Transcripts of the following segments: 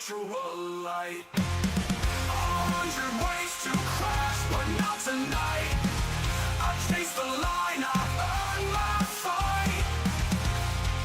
through a light. 100 ways to crash, but not tonight. I chase the line, I earn my fight.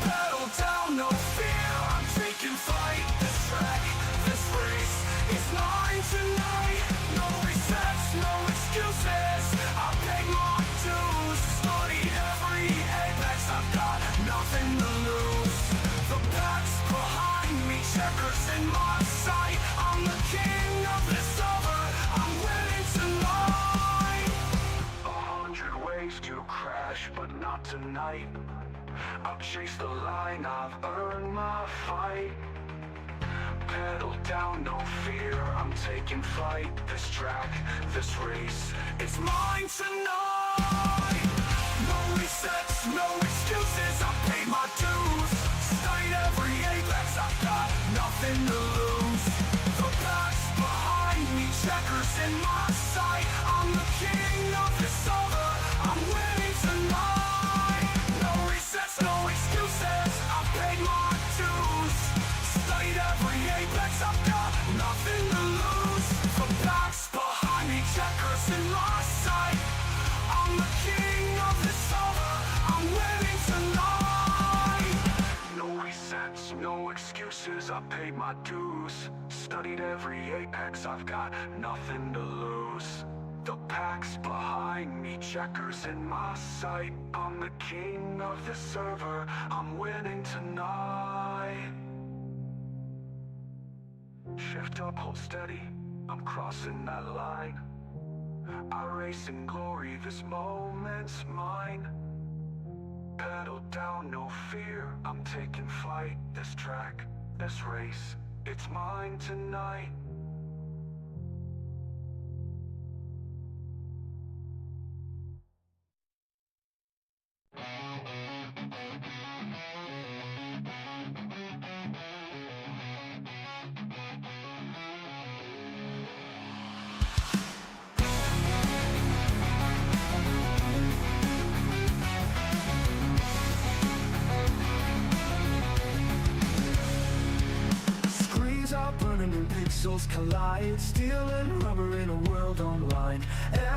Pedal down, no fear, I'm taking flight. This track, this race, is mine tonight. No resets, no excuses, I pay my dues. Study every apex, I've got nothing to lose. The pack's behind me, checkers in my sight. I'm the king of this over, I'm winning tonight. 100 ways to crash, but not tonight. I'll chase the line, I've earned my fight. Pedal down, no fear, I'm taking flight. This track, this race, it's mine tonight. No resets, no excuses, I paid my dues. Studied every apex, I've got nothing to lose. The pack's behind me, checkers in my sight. I'm the king of this over, I'm winning tonight. No resets, no excuses, I paid my dues. Studied every apex, I've got nothing to lose. The pack's behind me, checkers in my sight. I'm the king of this over, I'm winning tonight. No resets, no excuses, I paid my dues. Studied every apex, I've got nothing to lose. The pack's behind me, checkers in my sight. I'm the king of the server, I'm winning tonight. Shift up, hold steady, I'm crossing that line. I race in glory, this moment's mine. Pedal down, no fear, I'm taking flight. This track, this race, it's mine tonight. And pixels collide, steel and rubber in a world online.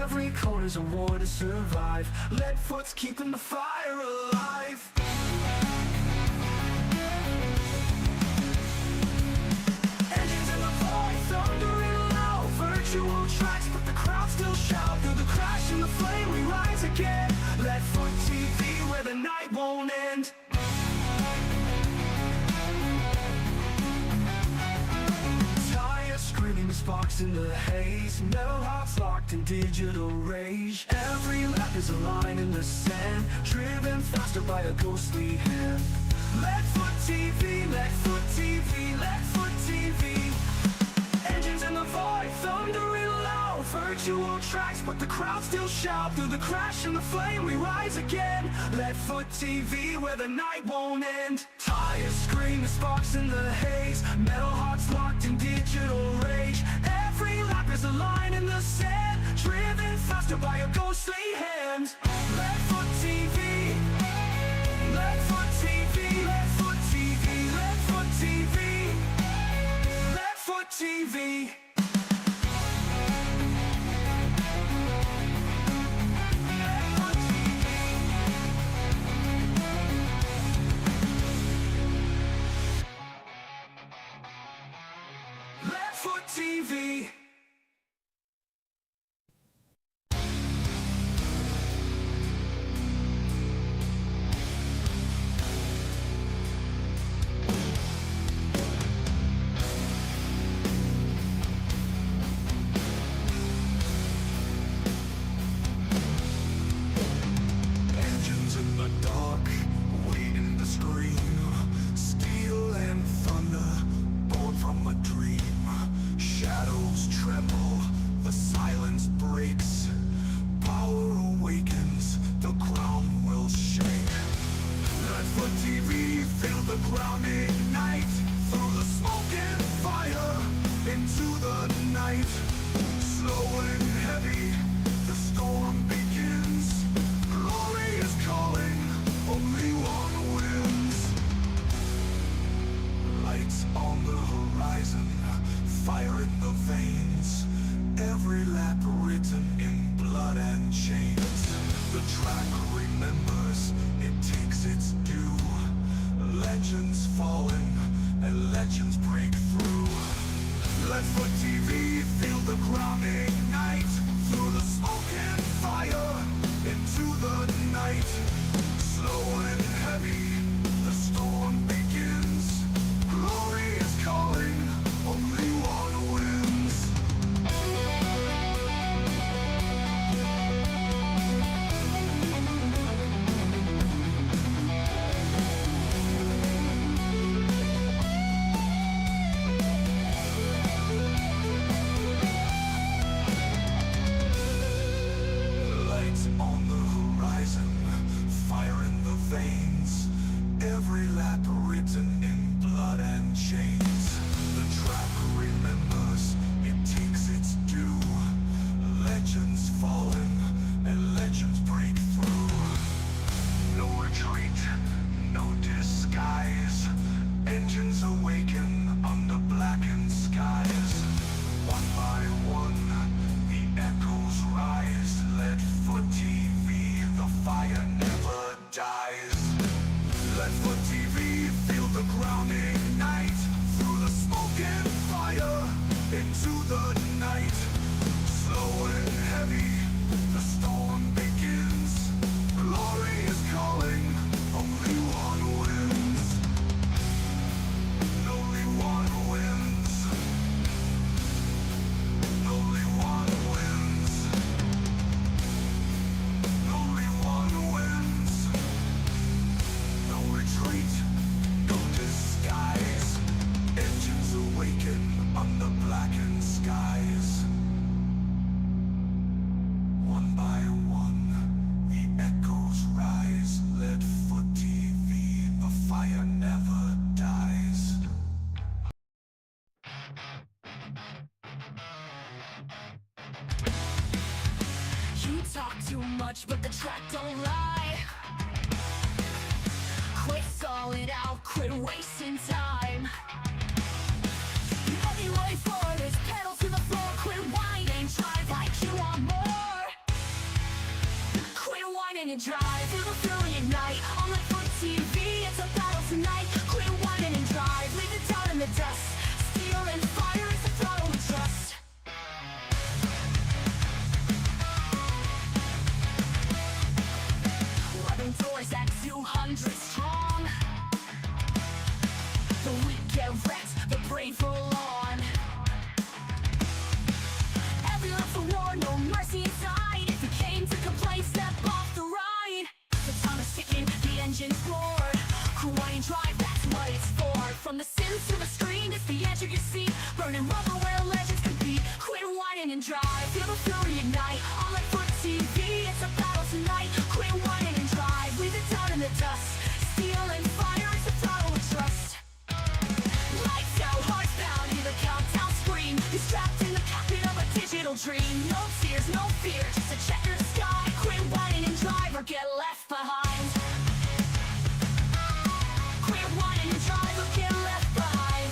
Every corner's a war to survive. Lead foot's keeping the fire alive. Engines in the void, thundering loud. Virtual tracks, but the crowd still shout. Through the crash and the flame, we rise again. Lead foot TV, where the night won't end. Screaming sparks in the haze, metal hearts locked in digital rage. Every lap is a line in the sand, driven faster by a ghostly hand. Leadfoot TV, Leadfoot TV, Leadfoot TV. Engines in the void, thundering loud. Virtual tracks, but the crowd still shout. Through the crash and the flame, we rise again. Leadfoot TV, where the night won't end. Tires screaming, sparks in the haze, metal hearts locked in digital rage. Every lap is a line in the sand, driven faster by a ghostly hand. Leadfoot TV, Leadfoot TV, Leadfoot TV, Leadfoot TV, Leadfoot TV. Leadfoot TV. Engines in the dark, waiting to scream. Steel and thunder, born from a dream. Shadows tremble, the silence breaks. Power awakens, the ground will shake. Leadfoot TV, feel the ground ignite. Through the smoke and fire, into the night. Slow and heavy, the storm begins. Glory is calling, only one wins. Lights on the horizon, fire in the veins, every lap written in blood and chains. The track remembers, it takes its due. Legends falling and legends break through. Let's for TV feel the ground ignite, through the smoke and fire into the night. Slow and heavy, the storm begins. Glory is calling, only one wins. Lights on the horizon, fire in the veins, every lap written in blood and chains. The track remembers, it takes its due. Legends fallen and legends break through. No retreat, no disguise. Engines awaken under blackened skies. One by one, the echoes rise. Let for TV, the fire never dies. Let for TV feel the ground ignite, through the smoke and fire into the night. Slow and heavy, the storm begins. Glory is calling, only one wins. Only one wins. Only one wins. Only one wins. No retreat, no disguise. Engines awaken under blackened skies. One by one, the echoes rise. Let for TV, the fire never dies. You talk too much, but the track don't lie. Quit stalling out, quit wasting time. The only way forward is pedal to the floor. Quit whining, drive like you want more. Quit whining and drive, feel the feeling ignite. On like for TV, it's a battle tonight. Quit whining and drive, leave it down in the dust. Steel and fire is the throttle we trust. Rubbing doors at 200 strong. The weak get wrecked, the brave roll on. Every lap for war, no mercy inside. If you came to complain, step off the ride. The time is ticking, the engine's roar. Hawaiian drive, that's what it's for. From the Sims to the screen, it's the edge of your seat. Burning rubber where legends compete. Quit whining and drive, feel the fury ignite. On like for TV, it's a battle tonight. Quit whining and drive, leave it down in the dust. Steel and fire, it's the throttle we trust. Lights out, hearts bound, hear the countdown scream. You're strapped in the cockpit of a digital dream. No tears, no fear, just a checkered sky. Quit whining and drive or get left behind. Quit whining and drive or get left behind.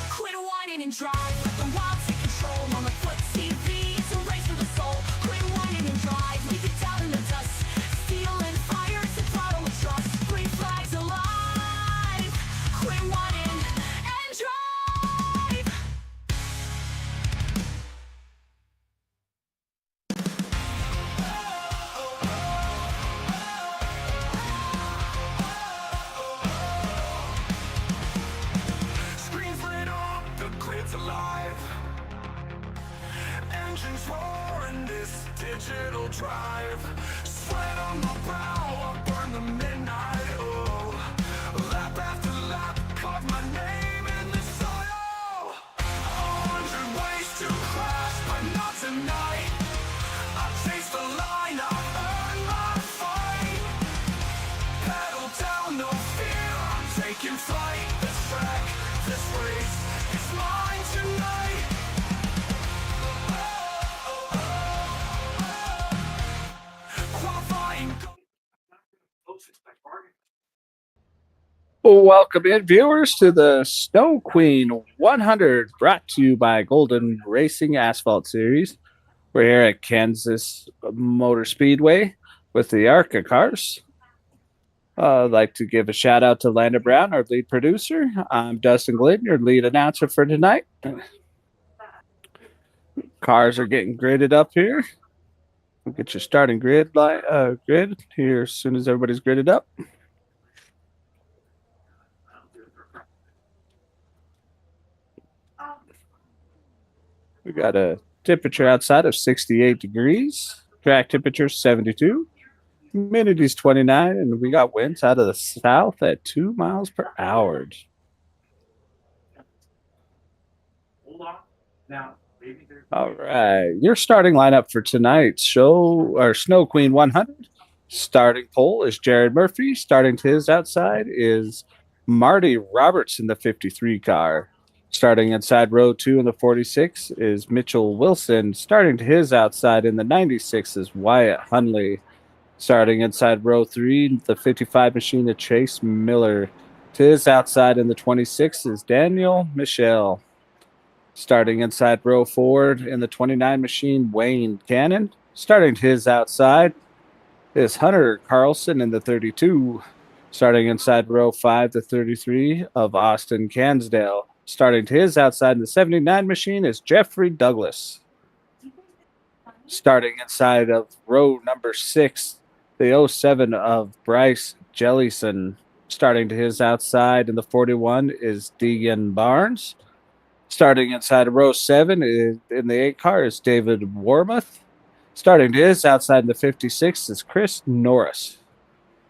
Quit whining and drive, let the wild take control. On the foot TV, it's a race for the soul. Quit whining and drive, leave it down in the dust. Steel and fire, it's the throttle we trust. Green flags alive. Quit whining and drive. Screens lit up, the grid's alive. Engines roar in this digital drive. Sweat on my brow, I burn the midnight oil. Lap after lap, carve my name in the soil. 100 ways to crash, but not tonight. I chase the line, I earn my fight. Pedal down, no fear, I'm taking flight. This track, this race, it's mine tonight. Qualifying. Welcome in, viewers, to the Snow Queen 100, brought to you by Golden Racing Asphalt Series. We're here at Kansas Motor Speedway with the ARCA cars. I'd like to give a shout out to Landa Brown, our lead producer. I'm Dustin Glidden, your lead announcer for tonight. Cars are getting gridded up here. We'll get your starting grid here as soon as everybody's gridded up. We got a temperature outside of 68 degrees. Track temperature 72. Humidity's 29, and we got winds out of the south at 2 miles per hour. All right, your starting lineup for tonight's show, or Snow Queen 100. Starting pole is Jared Murphy. Starting to his outside is Marty Roberts in the 53 car. Starting inside row 2 in the 46 is Mitchell Wilson. Starting to his outside in the 96 is Wyatt Hunley. Starting inside row 3, the 55 machine of Chase Miller. To his outside in the 26 is Daniel Michelle. Starting inside row 4 in the 29 machine, Wayne Cannon. Starting to his outside is Hunter Carlson in the 32. Starting inside row 5, the 33 of Austin Cansdale. Starting to his outside in the 79 machine is Jeffrey Douglas. Starting inside of row number 6, the 07 of Bryce Jellison. Starting to his outside in the 41 is Deegan Barnes. Starting inside of row 7 in the 8 car is David Warmuth. Starting to his outside in the 56 is Chris Norris.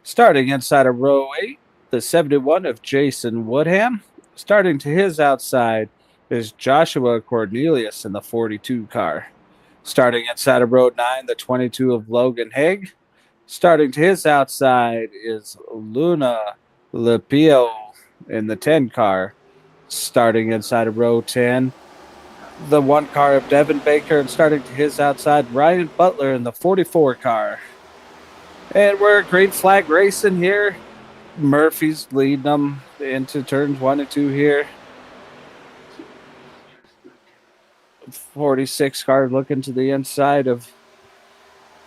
Starting inside of row 8, the 71 of Jason Woodham. Starting to his outside is Joshua Cornelius in the 42 car. Starting inside of row 9, the 22 of Logan Haig. Starting to his outside is Luna Lepio in the 10 car. Starting inside of row 10, the 1 car of Devin Baker. And starting to his outside, Ryan Butler in the 44 car. And we're green flag racing here. Murphy's leading them into turns 1 and 2 here. 46 car looking to the inside of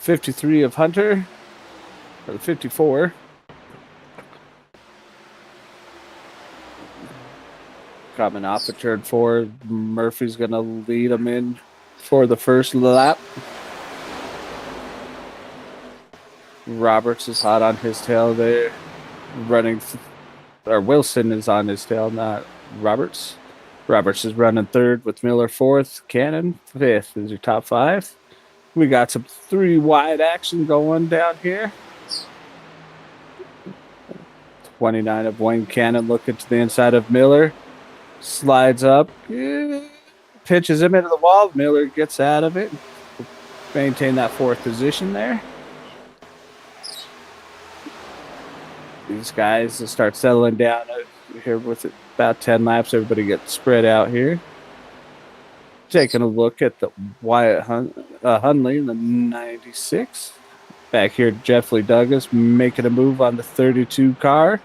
53 of Hunter, or the 54. Coming off of turn 4, Murphy's going to lead them in for the first lap. Roberts is hot on his tail there. Wilson is on his tail, not Roberts. Roberts is running 3rd with Miller 4th. Cannon 5th is your top 5. We got some 3 wide action going down here. 29 of Wayne Cannon looking to the inside of Miller. Slides up, pitches him into the wall. Miller gets out of it. Maintain that 4th position there. These guys will start settling down here with about 10 laps. Everybody gets spread out here. Taking a look at the Wyatt Hunley in the 96. Back here, Jeffrey Douglas making a move on the 32 car.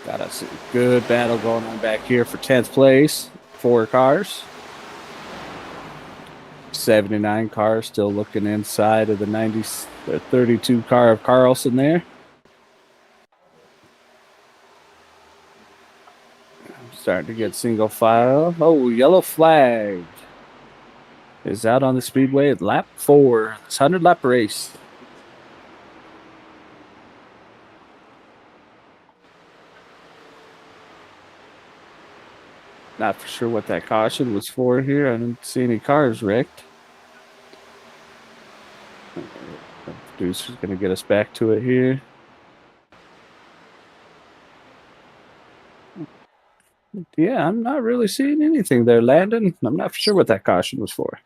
Got a good battle going on back here for 10th place. 4 cars. 79 car still looking inside of the 32 car of Carlson there. Starting to get single file. Oh, yellow flag is out on the speedway at lap 4. It's 100 lap race. Not for sure what that caution was for here. I didn't see any cars wrecked. The producer's going to get us back to it here. Yeah, I'm not really seeing anything there, Landon. I'm not for sure what that caution was for.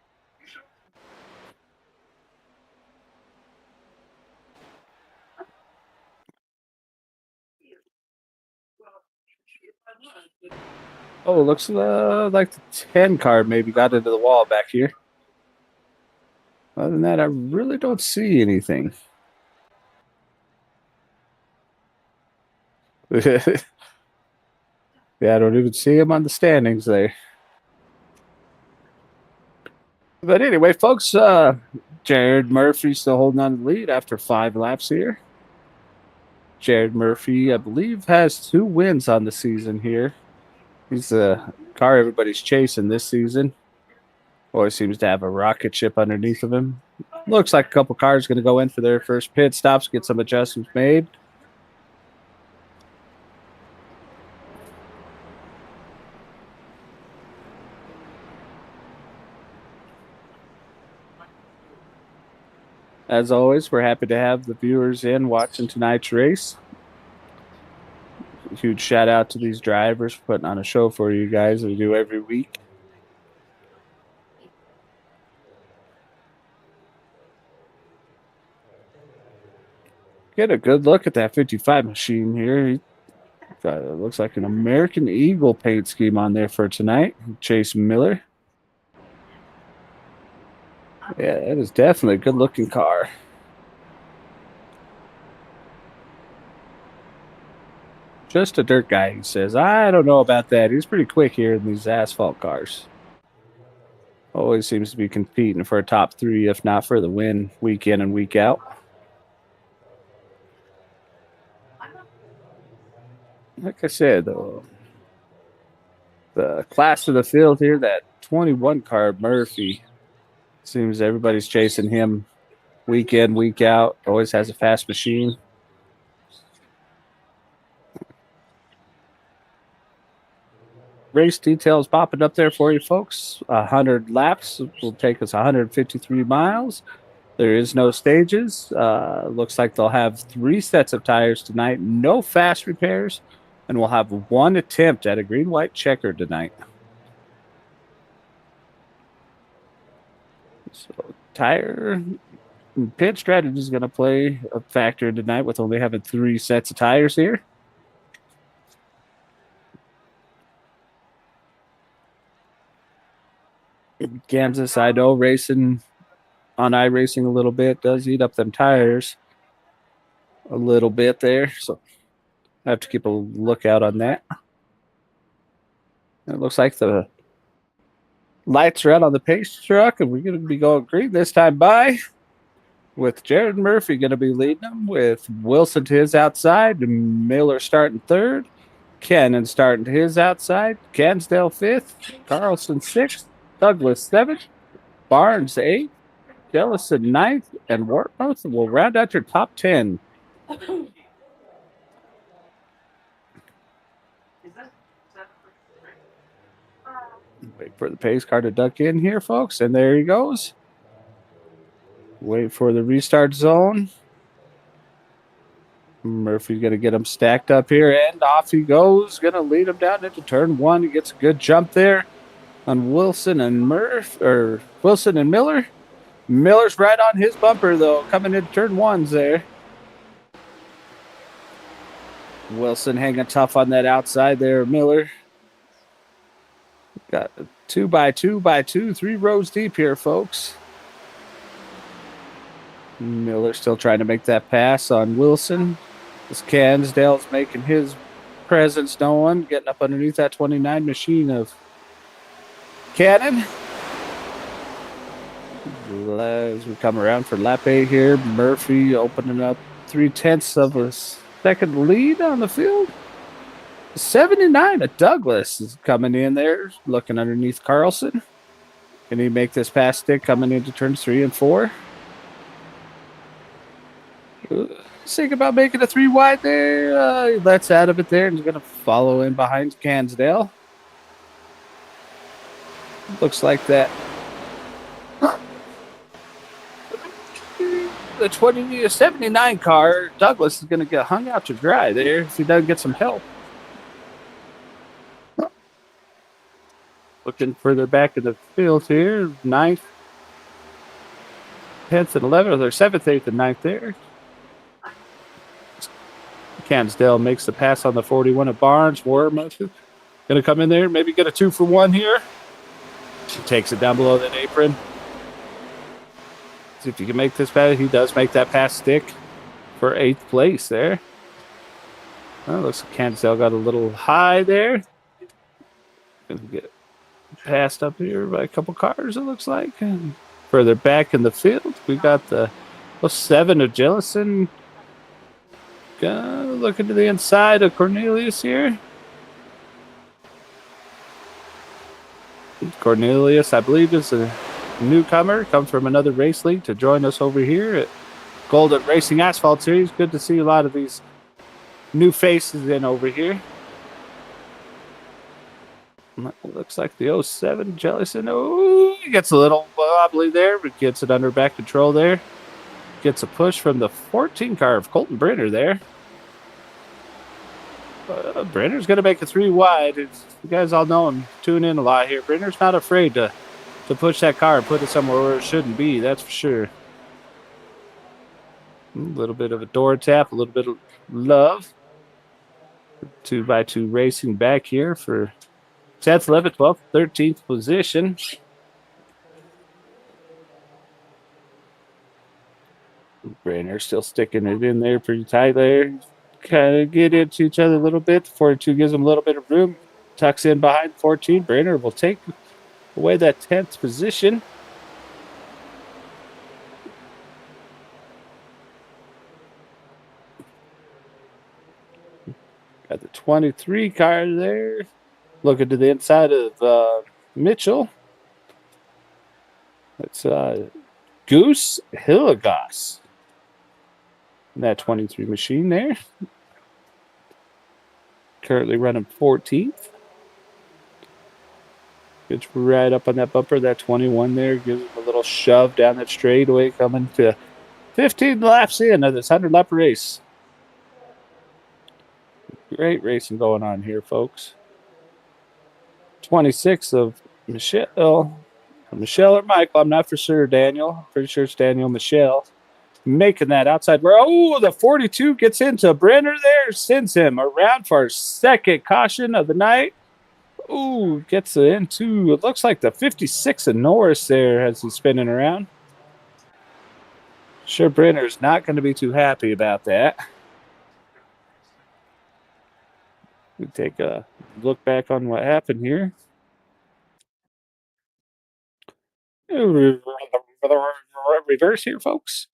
Oh, looks like the 10 car maybe got into the wall back here. Other than that, I really don't see anything. Yeah, I don't even see him on the standings there. But anyway, folks, Jared Murphy still holding on to the lead after 5 laps here. Jared Murphy, I believe, has 2 wins on the season here. He's the car everybody's chasing this season. Always seems to have a rocket ship underneath of him. Looks like a couple cars going to go in for their first pit stops, get some adjustments made. As always, we're happy to have the viewers in watching tonight's race. Huge shout out to these drivers for putting on a show for you guys. We do every week. Get a good look at that 55 machine here. Got, it looks like an American Eagle paint scheme on there for tonight. Chase Miller. Yeah, that is definitely a good looking car. Just a dirt guy, he says. I don't know about that. He's pretty quick here in these asphalt cars. Always seems to be competing for a top 3, if not for the win, week in and week out. Like I said, though, the class of the field here, that 21 car, Murphy, seems everybody's chasing him week in, week out. Always has a fast machine. Race details popping up there for you folks. 100 laps will take us 153 miles. There is no stages. Looks like they'll have 3 sets of tires tonight. No fast repairs. And we'll have 1 attempt at a green-white checker tonight. So tire and pit strategy is going to play a factor tonight with only having 3 sets of tires here. Kansas, I know, racing on iRacing a little bit does eat up them tires a little bit there. So I have to keep a lookout on that. It looks like the lights are out on the pace truck, and we're going to be going green this time by, with Jared Murphy going to be leading them, with Wilson to his outside, Miller starting 3rd, Cannon starting to his outside, Cansdale 5th, Carlson 6th, Douglas 7th, Barnes 8th, Jellison 9th, and Wartmouth will round out your top 10. Wait for the pace car to duck in here, folks, and there he goes. Wait for the restart zone. Murphy's going to get him stacked up here, and off he goes. Going to lead him down into turn 1. He gets a good jump there on Wilson and Wilson and Miller. Miller's right on his bumper, though, coming into turn 1s there. Wilson hanging tough on that outside there, Miller. Got 2 by 2 by 2, 3 rows deep here, folks. Miller still trying to make that pass on Wilson. As Cansdale's making his presence known, getting up underneath that 29 machine of Cannon. As we come around for lap 8 here, Murphy opening up 3/10 of a second lead on the field. 79 of Douglas is coming in there, looking underneath Carlson. Can he make this pass stick coming into turns 3 and 4? Think about making a 3 wide there. He lets out of it there and he's going to follow in behind Cansdale. Looks like that. The 79 car, Douglas is going to get hung out to dry there if he doesn't get some help. Looking further back in the field here, 9th, 10th, and 11th, or 7th, 8th, and 9th there. Cansdale makes the pass on the 41 of Barnes. Warmuth going to come in there, maybe get a 2-for-1 here. She takes it down below that apron. See if you can make this pass. He does make that pass stick for 8th place there. Well, looks like Cancel got a little high there. Gonna get passed up here by a couple cars, it looks like. And further back in the field, we got the 07 of Jellison. Looking to the inside of Cornelius here. Cornelius, I believe, is a newcomer, comes from another race league to join us over here at Golden Racing Asphalt Series. Good to see a lot of these new faces in over here. Looks like the 07 Jellison. Oh, he gets a little wobbly there, but gets it under back control there. Gets a push from the 14 car of Colton Brenner there. Brenner's going to make a 3 wide. You guys all know him. Tune in a lot here. Brenner's not afraid to push that car and put it somewhere where it shouldn't be. That's for sure. A little bit of a door tap, a little bit of love. 2x2 racing back here for 10th, 11th, 12th, 13th position. Brenner still sticking it in there pretty tight there. Kind of get into each other a little bit. 42 gives him a little bit of room. Tucks in behind 14. Brenner will take away that 10th position. Got the 23 car there. Looking to the inside of Mitchell. That's Goose Hilligoss. That 23 machine there. Currently running 14th. Gets right up on that bumper. That 21 there gives him a little shove down that straightaway, coming to 15 laps in of this 100-lap race. Great racing going on here, folks. 26 of Michelle. Michelle or Michael, I'm not for sure, Daniel. Pretty sure it's Daniel Michelle. Making that outside. Oh, the 42 gets into Brenner there. Sends him around for a second caution of the night. Ooh, gets into, it looks like the 56 of Norris there as he's spinning around. Sure, Brenner's not going to be too happy about that. We take a look back on what happened here. Reverse here, folks.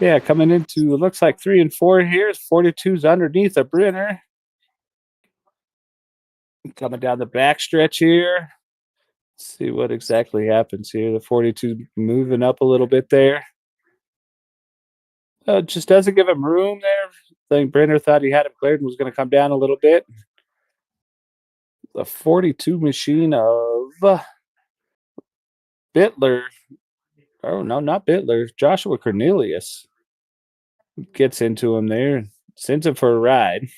Yeah, coming into, it looks like 3 and 4 here. 42's underneath a Brenner. Coming down the back stretch here. Let's see what exactly happens here. The 42 moving up a little bit there. Just doesn't give him room there. I think Brenner thought he had him cleared and was going to come down a little bit. The 42 machine of Bittler. Oh, no, not Bittler. Joshua Cornelius gets into him there. Sends him for a ride.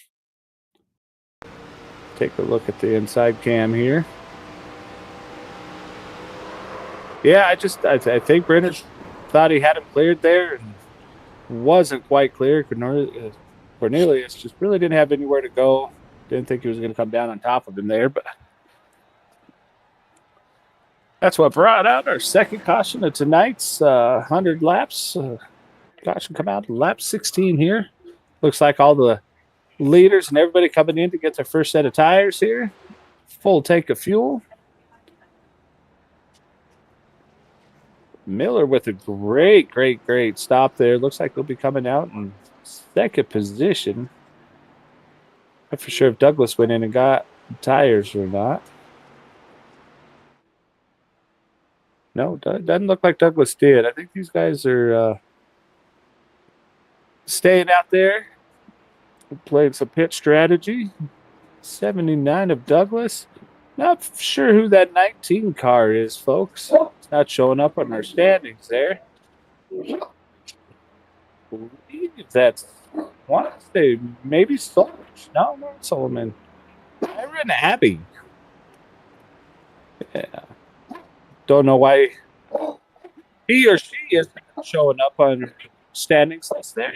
Take a look at the inside cam here. Yeah, I think Brenner thought he had him cleared there and wasn't quite clear. Cornelius just really didn't have anywhere to go. Didn't think he was going to come down on top of him there, but that's what brought out our second caution of tonight's 100 laps. Caution come out lap 16 here. Looks like all the leaders and everybody coming in to get their first set of tires here. Full tank of fuel. Miller with a great stop there. Looks like they'll be coming out in second position. I'm not for sure if Douglas went in and got tires or not. No, doesn't look like Douglas did. I think these guys are staying out there, playing some pit strategy. 79 of Douglas. Not sure who that 19 car is, folks. It's not showing up on our standings there. I believe that's, I want to say maybe Solomon. No, not Solomon. Aaron Abbey. Yeah. Don't know why he or she is showing up on standings list there.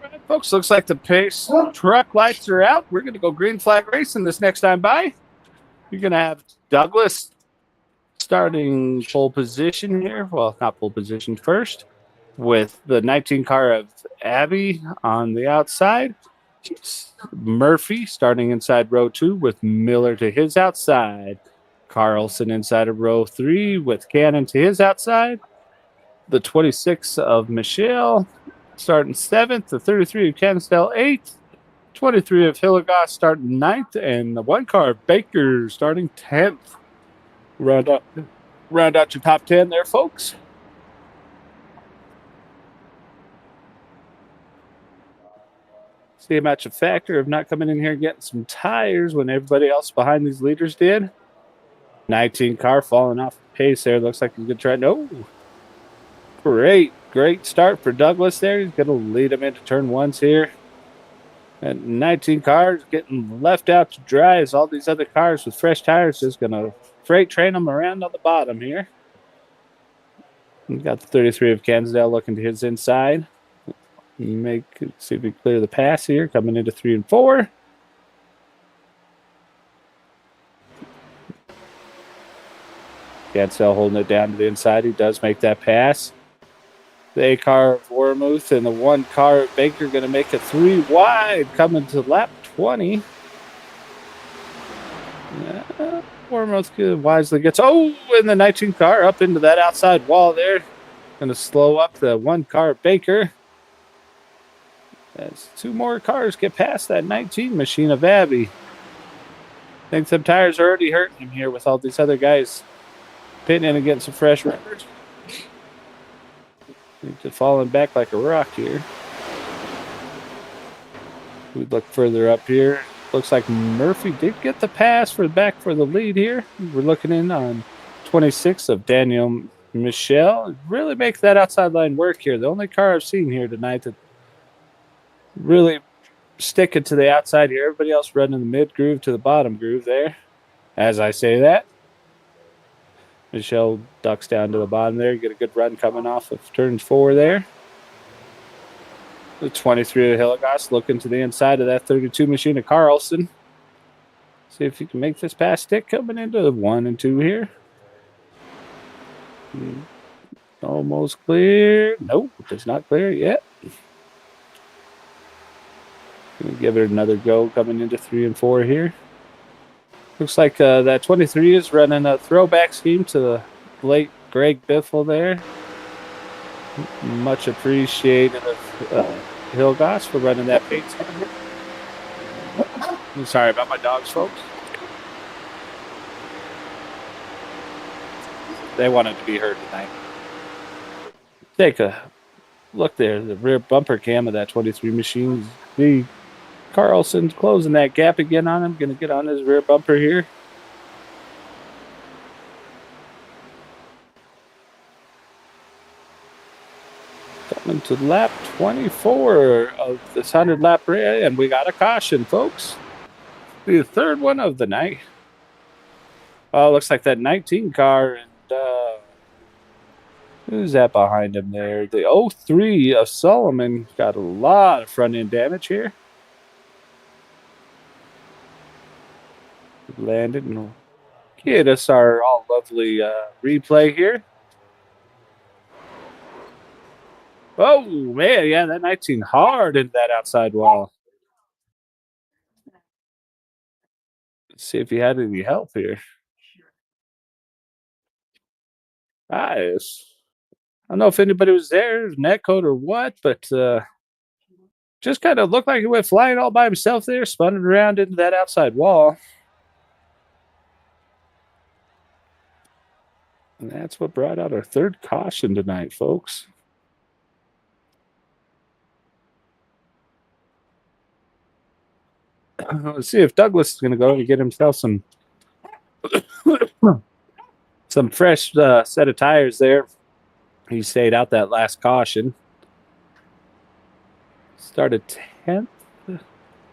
right, folks, looks like the pace truck lights are out. We're going to go green flag racing this next time by. You're going to have Douglas starting pole position here. Well, not pole position first, with the 19 car of Abby on the outside. Murphy starting inside row 2 with Miller to his outside. Carlson inside of row 3 with Cannon to his outside. The 26 of Michelle starting 7th. The 33 of Cansdale 8th. 23 of Hilligoss starting 9th. And the 1 car of Baker starting 10th. Round out your top 10 there, folks. See about your factor of not coming in here and getting some tires when everybody else behind these leaders did. 19 car falling off the pace there. Looks like he's going to try. No. Great start for Douglas there. He's going to lead him into turn 1s here. And 19 cars getting left out to dry as all these other cars with fresh tires just going to freight train them around on the bottom here. We've got the 33 of Cansdale looking to his inside. See if we clear the pass here, coming into 3 and 4. Cansdale holding it down to the inside. He does make that pass. The 8 car of Wormuth and the 1 car of Baker going to make it 3 wide, coming to lap 20. Wormuth wisely gets, and the 19 car up into that outside wall there. Going to slow up the 1 car of Baker. As 2 more cars get past that 19 machine of Abby. I think some tires are already hurting him here with all these other guys pitting in and getting some fresh rubbers. He's falling back like a rock here. We look further up here. Looks like Murphy did get the pass for the lead here. We're looking in on 26 of Daniel Michelle. Really makes that outside line work here. The only car I've seen here tonight that really sticking to the outside here. Everybody else running the mid groove to the bottom groove there. As I say that, Michelle ducks down to the bottom there. Get a good run coming off of turns 4 there. The 23 of Hilligoss looking to the inside of that 32 machine of Carlson. See if you can make this pass stick coming into the 1 and 2 here. Almost clear. Nope, does not clear yet. Gonna give it another go coming into 3 and 4 here. Looks like that 23 is running a throwback scheme to the late Greg Biffle there. Much appreciated of Hilgoss for running that paint scheme. I'm sorry about my dogs, folks. They wanted to be heard tonight. Take a look there. The rear bumper cam of that 23 machine. The Carlson's closing that gap again on him. Going to get on his rear bumper here. Coming to lap 24 of this 100-lap race, and we got a caution, folks. The 3rd one of the night. Oh, looks like that 19 car, and who's that behind him there? The 03 of Solomon got a lot of front-end damage here. Landed and get us our all lovely replay here. Oh, man, yeah, that 19 hard into that outside wall. Let's see if he had any help here. Nice. I don't know if anybody was there, netcode or what, but just kind of looked like he went flying all by himself there, spun it around into that outside wall. And that's what brought out our 3rd caution tonight, folks. Let's see if Douglas is going to go and get himself some fresh set of tires there. He stayed out that last caution. Started 10th,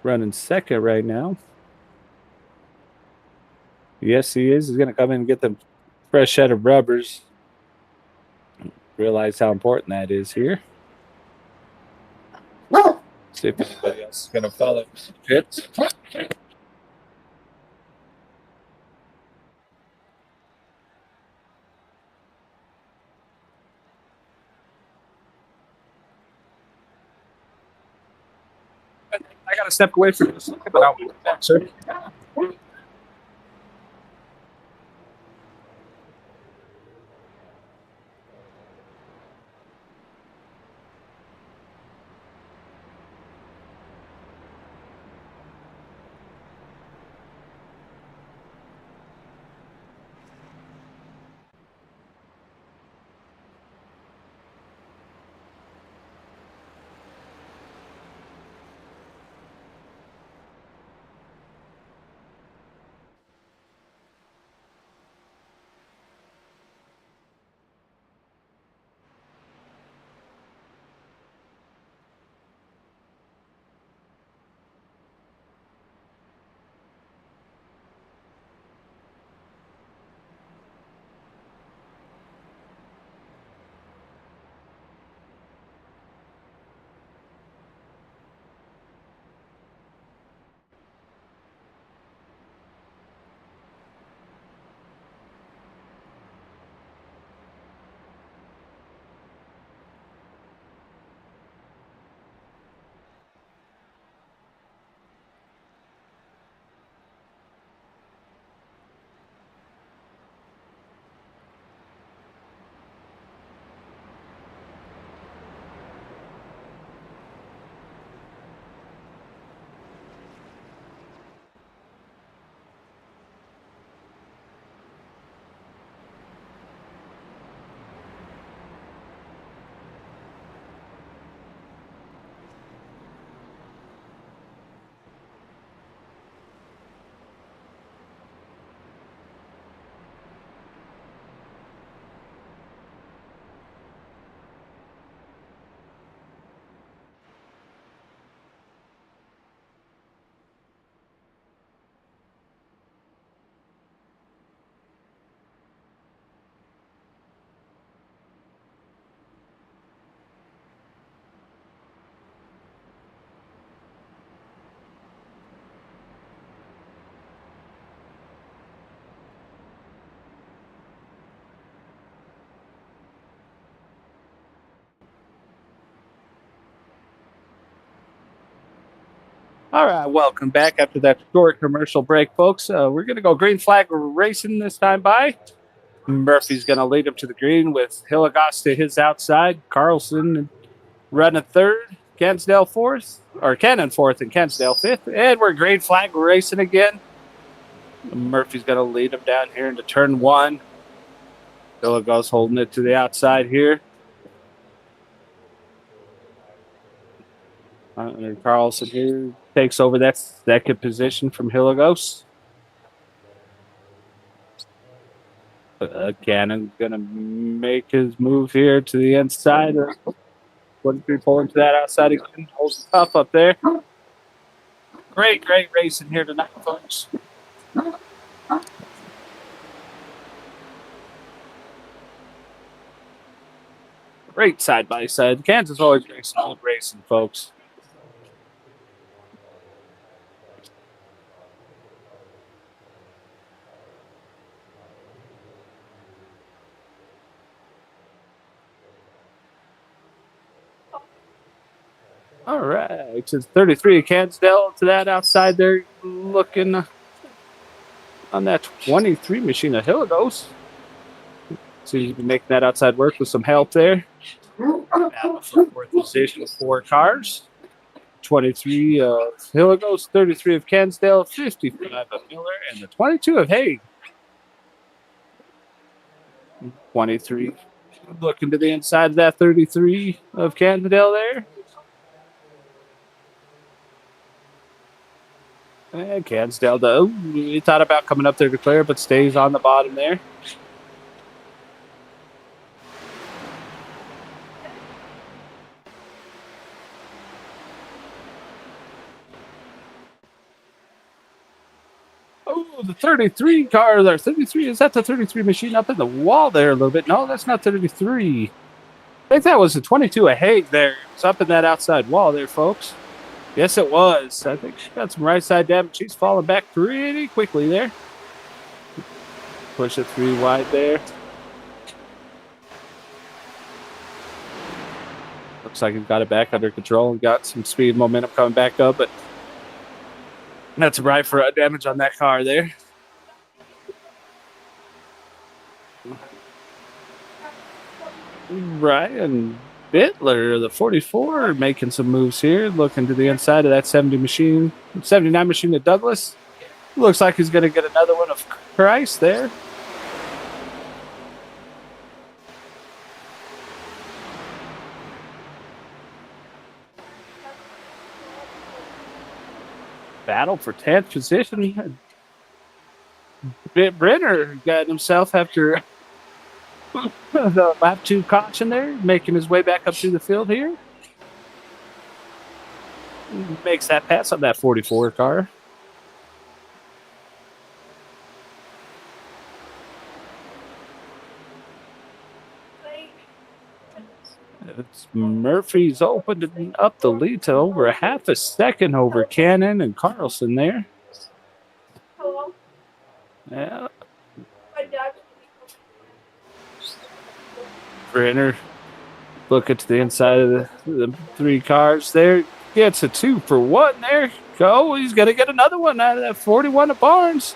running 2nd right now. Yes, he is. He's going to come in and get the fresh set of rubbers. Realize how important that is here. See if anybody else is going to follow pits. I got to step away from this, but I'll be back, sir. All right, welcome back after that short commercial break, folks. We're going to go green flag racing this time by. Murphy's going to lead him to the green with Hilligoss to his outside. Carlson running third. Cansdale fourth, or Cannon fourth and Cansdale fifth. And we're green flag racing again. Murphy's going to lead him down here into turn one. Hilligoss holding it to the outside here. Carlson here takes over that second position from Hilligoss. Cannon's going to make his move here to the inside. 23 pulling to that outside again. Holds tough up there. Great racing here tonight, folks. Great side-by-side. Kansas always very solid racing, folks. All right, it's 33 of Cansdale to that outside there, looking on that 23 machine of Hilligoss. So you can make that outside work with some help there. Now the fourth position, 4 cars. 23 of Hilligoss, 33 of Cansdale, 55 of Miller, and the 22 of Haig. 23 looking to the inside of that 33 of Cansdale there. And Cansdale, he thought about coming up there to clear, but stays on the bottom there. Oh, the 33 car there. 33, is that the 33 machine up in the wall there a little bit? No, that's not 33. I think that was the 22 of Haig there. It's up in that outside wall there, folks. Yes, it was. I think she got some right side damage. She's falling back pretty quickly there. Push it 3 wide there. Looks like he's got it back under control and got some speed momentum coming back up, but that's right for damage on that car there. Ryan Bittler, the 44, making some moves here, looking to the inside of that 79 machine of Douglas. Looks like he's going to get another one of Christ there. Battle for 10th position. Brenner got himself after the lap 2 caution there, making his way back up through the field here. Makes that pass on that 44 car. It's Murphy's opened up the lead to over a half a second over Cannon and Carlson there. Yeah. Brenner looking to the inside of the 3 cars there. Gets a 2 for 1 there. Go. He's going to get another one out of that 41 of Barnes.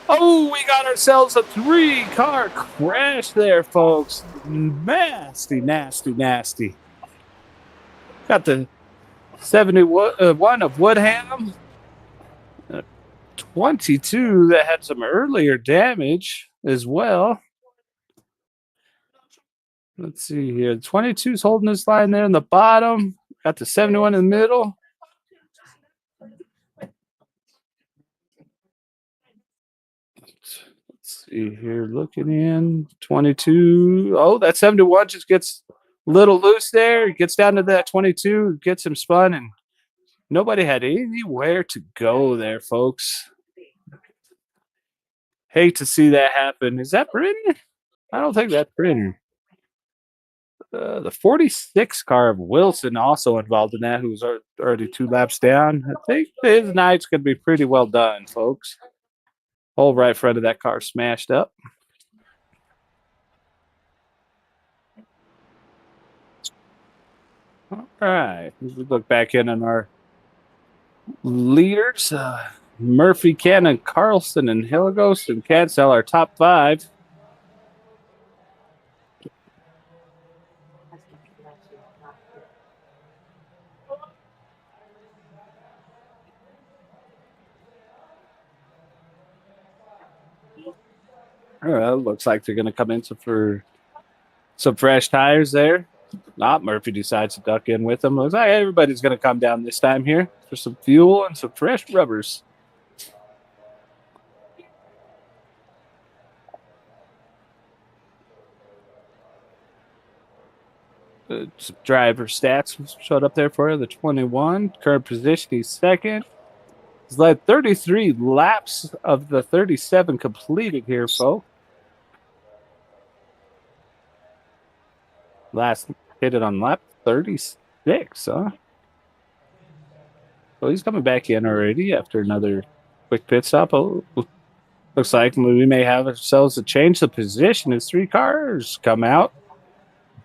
Oh, we got ourselves a 3-car crash there, folks. Nasty, nasty, nasty. Got the 71 of Woodham. 22 that had some earlier damage as well. Let's see here. 22's holding this line there in the bottom. Got the 71 in the middle. Let's see here. Looking in. 22. Oh, that 71 just gets a little loose there. Gets down to that 22. Gets him spun, and nobody had anywhere to go there, folks. Hate to see that happen. Is that Brenner? I don't think that's Brenner. The 46 car of Wilson also involved in that, who's already 2 laps down. I think his night's going to be pretty well done, folks. Whole right front of that car smashed up. All right. We look back in on our leaders. Murphy, Cannon, Carlson, and Hilligos and Cancel our top 5. Looks like they're going to come in for some fresh tires there. Not Murphy decides to duck in with them. Looks like everybody's going to come down this time here for some fuel and some fresh rubbers. Some driver stats showed up there for you. The 21 current position, he's second. He's led 33 laps of the 37 completed here, folks. Last hit it on lap 36, huh? Well, he's coming back in already after another quick pit stop. Oh, looks like we may have ourselves a change of position as 3 cars come out.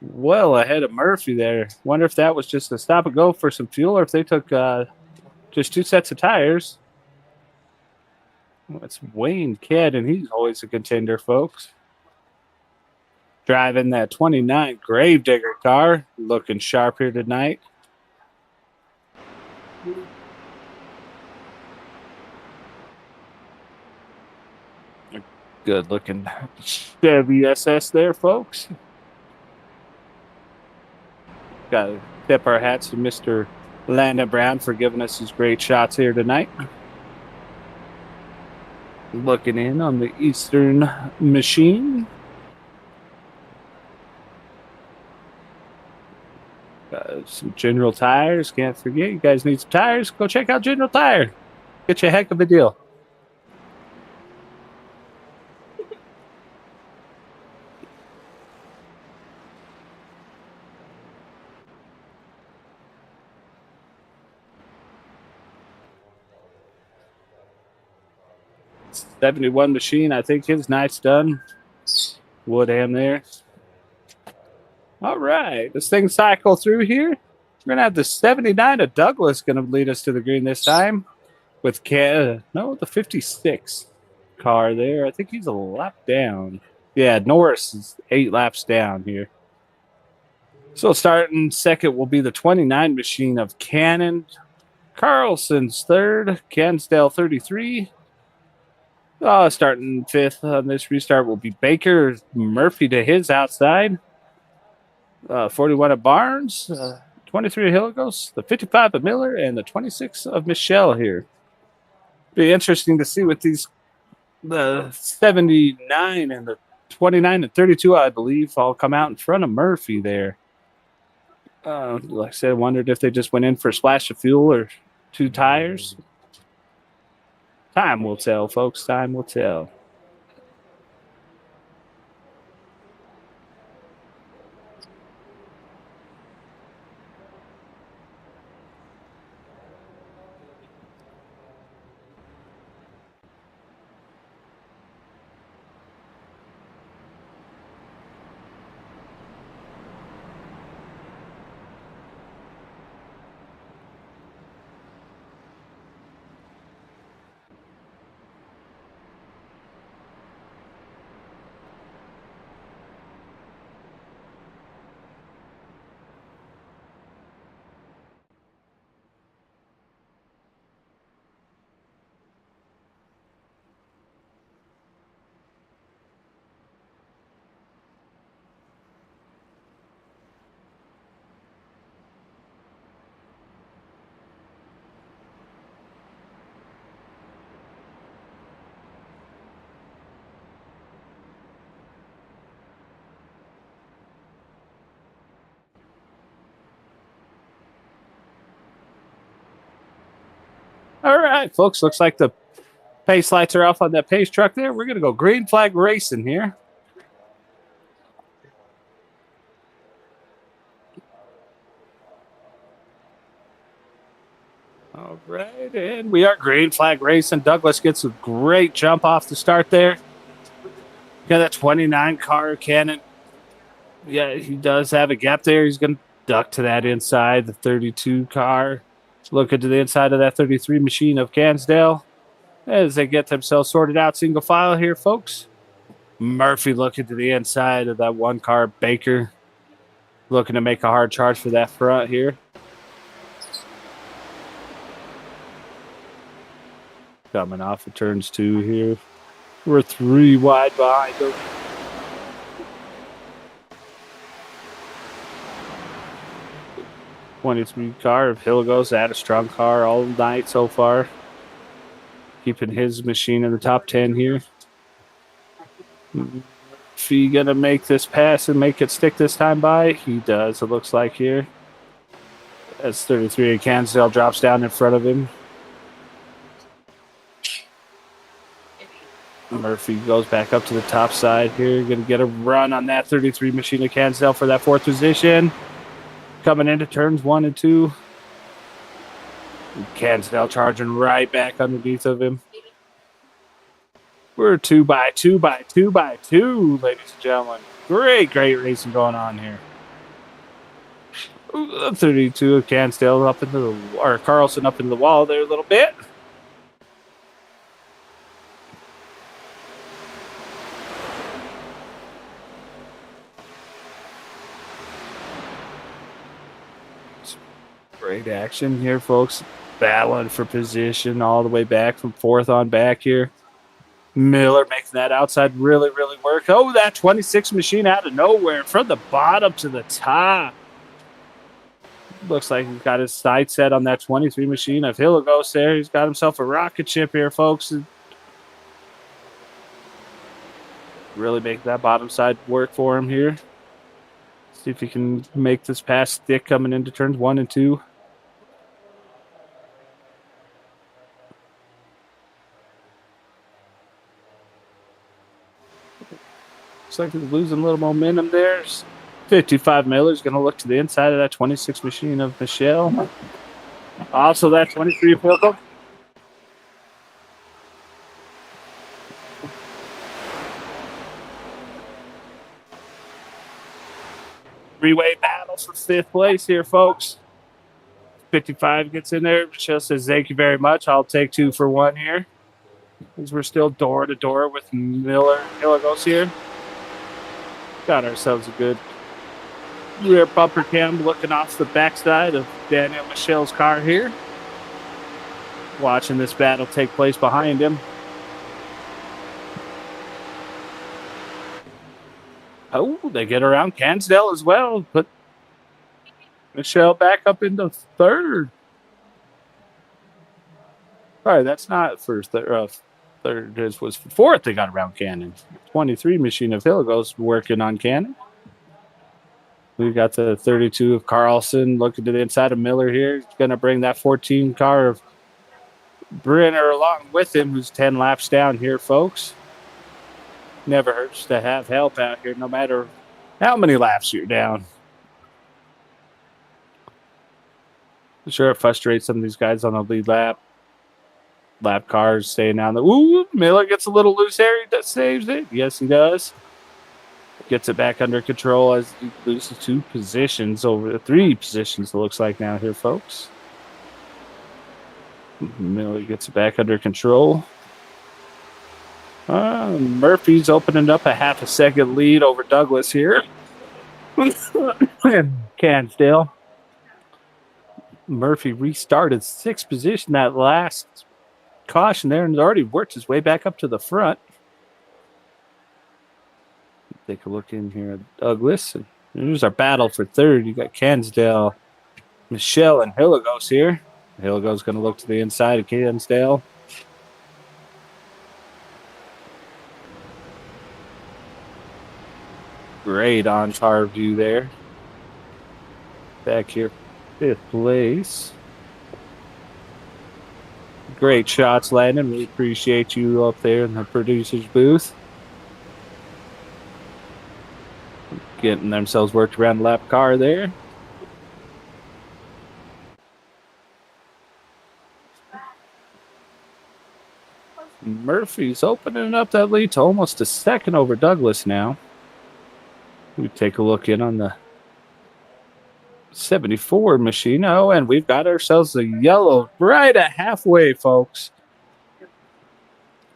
Well ahead of Murphy there. Wonder if that was just a stop and go for some fuel, or if they took just 2 sets of tires. Well, it's Wayne Kidd, and he's always a contender, folks. Driving that 29 Gravedigger car. Looking sharp here tonight. Good looking Chevy SS there, folks. Got to tip our hats to Mr. Landon Brown for giving us these great shots here tonight. Looking in on the Eastern machine. Some General Tires. Can't forget, you guys need some tires. Go check out General Tire. Get you a heck of a deal. 71 machine. I think his night's done. Woodham there. All right. This thing cycle through here. We're going to have the 79 of Douglas going to lead us to the green this time. With the 56 car there. I think he's a lap down. Yeah, Norris is 8 laps down here. So starting second will be the 29 machine of Cannon. Carlson's third. Cansdale 33. Starting fifth on this restart will be Baker. Murphy to his outside. 41 of Barnes. 23 of Hilligos. The 55 of Miller. And the 26 of Michelle here. Be interesting to see what the 79 and the 29 and 32, I believe, all come out in front of Murphy there. Like I said, I wondered if they just went in for a splash of fuel or 2 tires. Time will tell, folks. Time will tell. All right, folks. Looks like the pace lights are off on that pace truck there. We're going to go green flag racing here. All right, and we are green flag racing. Douglas gets a great jump off the start there. Got that 29 car Cannon. Yeah, he does have a gap there. He's going to duck to that inside. The 32 car. Looking to the inside of that 33 machine of Cansdale as they get themselves sorted out single file here, folks. Murphy looking to the inside of that 1 car. Baker looking to make a hard charge for that front here. Coming off of turns 2 here. We're 3 wide behind them. '23 car of Hilligos had a strong car all night so far. Keeping his machine in the top 10 here. If he gonna make this pass and make it stick this time by? He does, it looks like here. As 33 of Cansdale drops down in front of him. Murphy goes back up to the top side here. Going to get a run on that 33 machine of Cansdale for that 4th position. Coming into turns 1 and 2. Cansdale charging right back underneath of him. We're 2 by 2 by 2 by 2, ladies and gentlemen. Great racing going on here. 32 of Cansdale up into Carlson up into the wall there a little bit. Great action here, folks. Battling for position all the way back from 4th on back here. Miller making that outside really work. Oh, that 26 machine out of nowhere from the bottom to the top. Looks like he's got his sight set on that 23 machine of Hilligos there. He's got himself a rocket ship here, folks. Really make that bottom side work for him here. See if he can make this pass stick coming into turns 1 and 2. Looks like he's losing a little momentum there. 55 Miller's going to look to the inside of that 26 machine of Michelle. Also that 23 of Pilco. Three-way battle for fifth place here, folks. 55 gets in there. Michelle says, thank you very much. I'll take 2 for 1 here. As we're still door to door with Miller and Hilligos here. Got ourselves a good rear bumper cam looking off the backside of Daniel Michelle's car here. Watching this battle take place behind him. Oh, they get around Cansdale as well. Put Michelle back up into third. Sorry, that's not first. Third. This was fourth. They got around Cannon. 23 machine of Hilligos working on Cannon. We got the 32 of Carlson looking to the inside of Miller here. He's going to bring that 14 car of Brenner along with him, who's 10 laps down here, folks. Never hurts to have help out here, no matter how many laps you're down. I'm sure it frustrates some of these guys on the lead lap. Lap cars staying down the. Ooh, Miller gets a little loose here. He saves it. Yes, he does. Gets it back under control as he loses 2 positions over 3 positions, it looks like now here, folks. Miller gets it back under control. Murphy's opening up a half a second lead over Douglas here. Cansdale. Murphy restarted 6th position that last caution there and has already worked his way back up to the front. Take a look in here at Douglas. And here's our battle for third. You got Cansdale, Michelle, and Hilligos here. Hilligos going to look to the inside of Cansdale. Great on-car view there. Back here, 5th place. Great shots, Landon. We appreciate you up there in the producer's booth. Getting themselves worked around the lap car there. Murphy's opening up that lead to almost a second over Douglas now. We take a look in on the 74 machine. Oh, and we've got ourselves a yellow right at halfway, folks.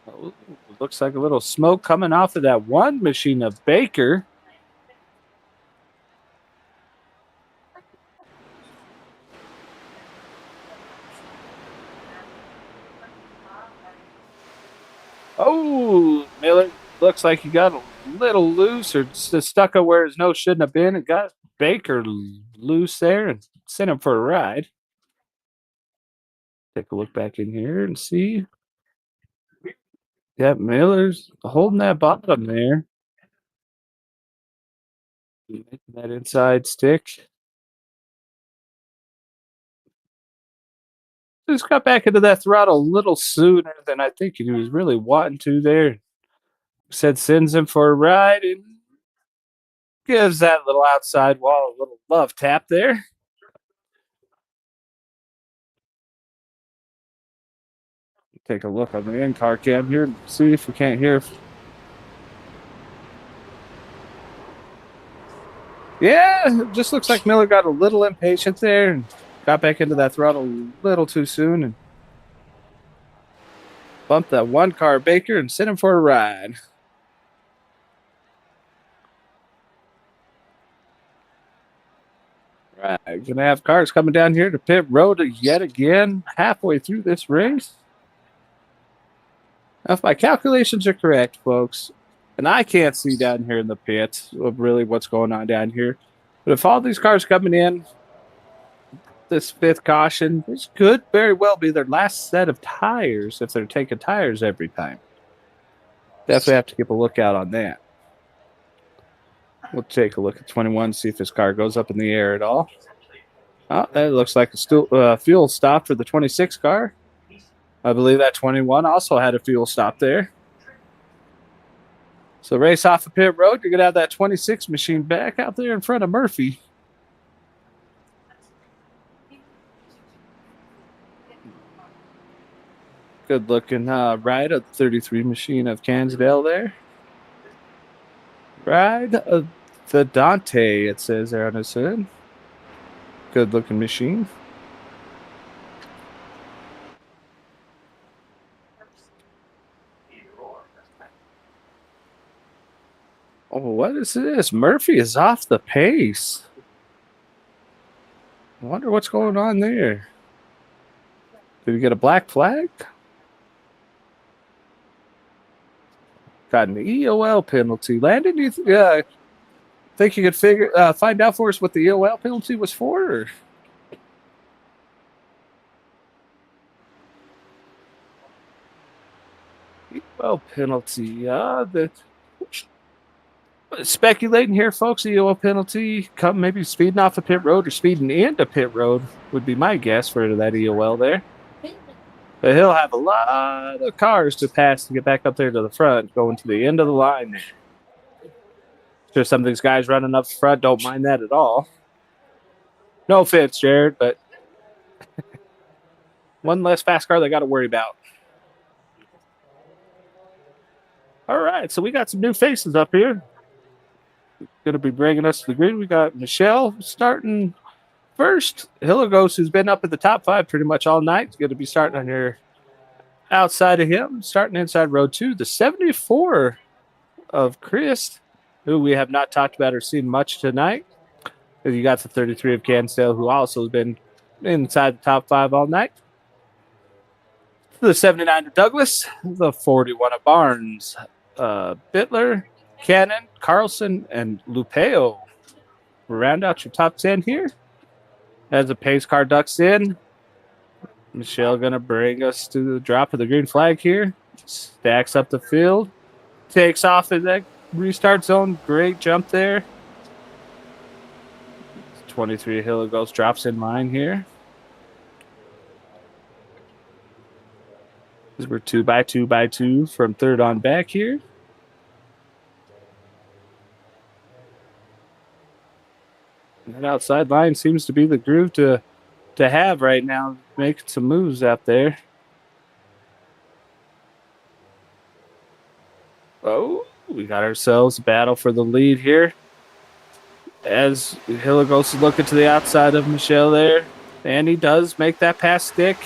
Oh, looks like a little smoke coming off of that one machine of Baker. Oh, Miller looks like he got a little loose or stuck up where his nose shouldn't have been. It got Baker loose there and sent him for a ride. Take a look back in here and see. Yeah, Miller's holding that bottom there. Making that inside stick. Just got back into that throttle a little sooner than I think he was really wanting to there. Said sends him for a ride and gives that little outside wall a little love tap there. Take a look on the in-car cam here and see if we can't hear. Yeah, it just looks like Miller got a little impatient there and got back into that throttle a little too soon and bumped that one car Baker and sent him for a ride. Right, gonna have cars coming down here to pit road yet again halfway through this race. Now, if my calculations are correct, folks, and I can't see down here in the pit of really what's going on down here, but if all these cars coming in, this 5th caution, this could very well be their last set of tires if they're taking tires every time. Definitely have to keep a lookout on that. We'll take a look at 21, see if this car goes up in the air at all. Oh, that looks like a fuel stop for the 26 car. I believe that 21 also had a fuel stop there. So race off the pit road. You're going to have that 26 machine back out there in front of Murphy. Good looking ride of the 33 machine of Cansdale there. Ride of The Dante, it says there on his hood. Good looking machine. Oh, what is this? Murphy is off the pace. I wonder what's going on there. Did he get a black flag? Got an EOL penalty. Landon, you think you could find out for us what the EOL penalty was for? Or? EOL penalty. Speculating here, folks. EOL penalty, come maybe speeding off the pit road or speeding into pit road would be my guess for that EOL there. But he'll have a lot of cars to pass to get back up there to the front, going to the end of the line there. Sure, some of these guys running up front don't mind that at all. No offense, Jared, but one less fast car they got to worry about. All right, so we got some new faces up here. Going to be bringing us to the grid. We got Michelle starting first. Hilligos, who's been up at the top 5 pretty much all night, is going to be starting on your outside of him, starting inside row 2. The 74 of Chris, who we have not talked about or seen much tonight. You got the 33 of Cansdale, who also has been inside the top 5 all night. The 79 of Douglas, the 41 of Barnes, Bittler, Cannon, Carlson, and Lupeo. Round out your top 10 here. As the pace car ducks in, Michelle going to bring us to the drop of the green flag here. Stacks up the field. Takes off in that restart zone. Great jump there. 23 Hilligos drops in line here. We're 2 by 2 by 2 from third on back here. And that outside line seems to be the groove to have right now, making some moves out there. Oh, we got ourselves a battle for the lead here. As Hilligos is looking to the outside of Michelle there. And he does make that pass stick.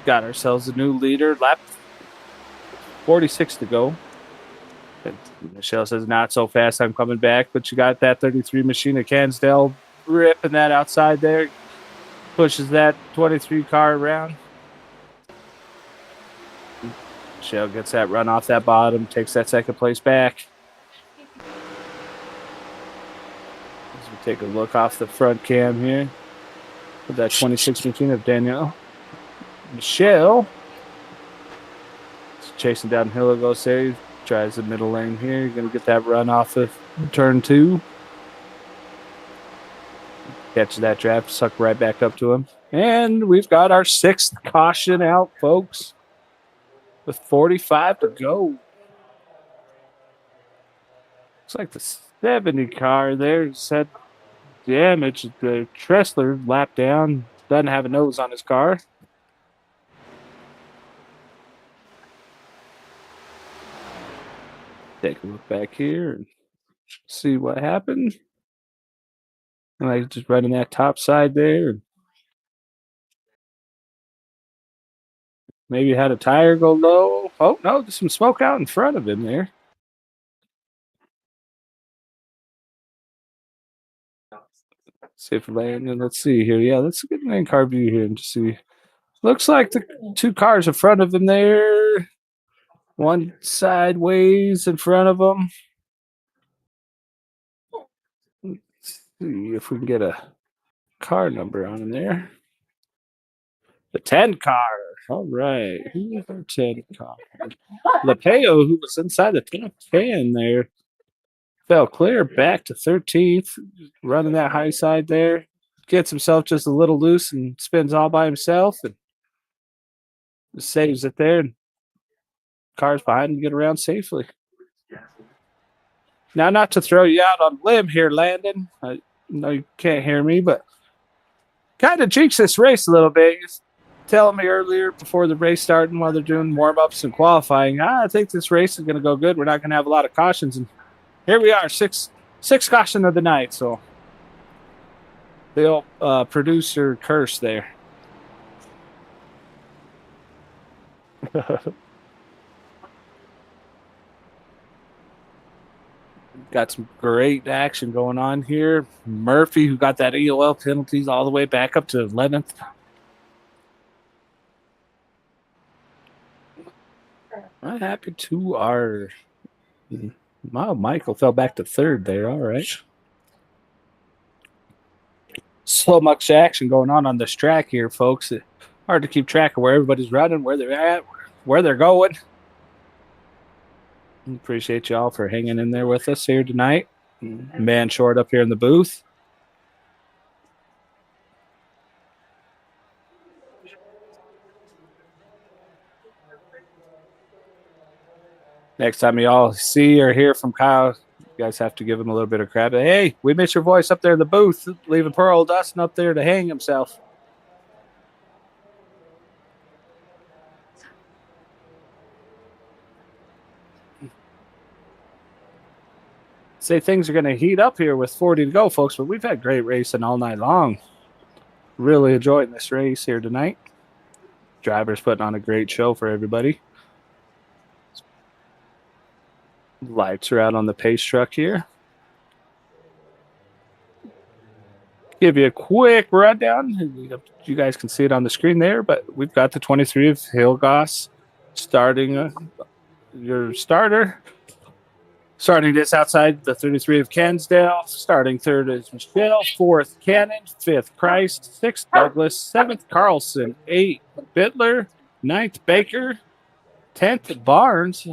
Got ourselves a new leader. Lap 46 to go. And Michelle says, not so fast, I'm coming back. But you got that 33 machine of Cansdale ripping that outside there. Pushes that 23 car around. Michelle gets that run off that bottom, takes that second place back. As we take a look off the front cam here with that 26 machine of Danielle. Michelle is chasing down Hilligos there. Tries the middle lane here. You're going to get that run off of turn 2. Catch that draft, suck right back up to him. And we've got our 6th caution out, folks, with 45 to go. Looks like the 70 car there said damage. The Tressler lapped down. Doesn't have a nose on his car. Take a look back here and see what happened. Like just running that top side there. Maybe had a tire go low. Oh, no, there's some smoke out in front of him there. See if Landon, let's see here. Yeah, let's get an in-car view here and just see. Looks like the 2 cars in front of him there. One sideways in front of him. Let's see if we can get a car number on him there. The 10 car. All right. Who is our 10 car? Lepeo, who was inside the top 10 there, fell clear back to 13th, running that high side there. Gets himself just a little loose and spins all by himself and just saves it there. And cars behind him get around safely. Now, not to throw you out on a limb here, Landon. I know you can't hear me, but kind of jinx this race a little bit. You're telling me earlier before the race starting while they're doing warm-ups and qualifying, I think this race is going to go good. We're not going to have a lot of cautions. And here we are, six caution of the night. So the old producer curse there. Got some great action going on here. Murphy, who got that EOL penalties all the way back up to 11th. What happened to our... Wow, Michael fell back to 3rd there. All right. So much action going on this track here, folks. Hard to keep track of where everybody's running, where they're at, where they're going. Appreciate y'all for hanging in there with us here tonight. Man short up here in the booth. Next time y'all see or hear from Kyle, you guys have to give him a little bit of credit. Hey, we miss your voice up there in the booth, leaving poor old Dustin up there to hang himself. Say things are going to heat up here with 40 to go, folks, but we've had great racing all night long. Really enjoying this race here tonight. Drivers putting on a great show for everybody. Lights are out on the pace truck here. Give you a quick rundown. You guys can see it on the screen there, but we've got the 23 of Hillgoss starting your starter. Starting this outside the 33 of Cansdale. Starting 3rd is Michelle. 4th, Cannon. 5th, Christ. 6th, Douglas. 7th, Carlson. 8th, Bittler. 9th, Baker. 10th, Barnes.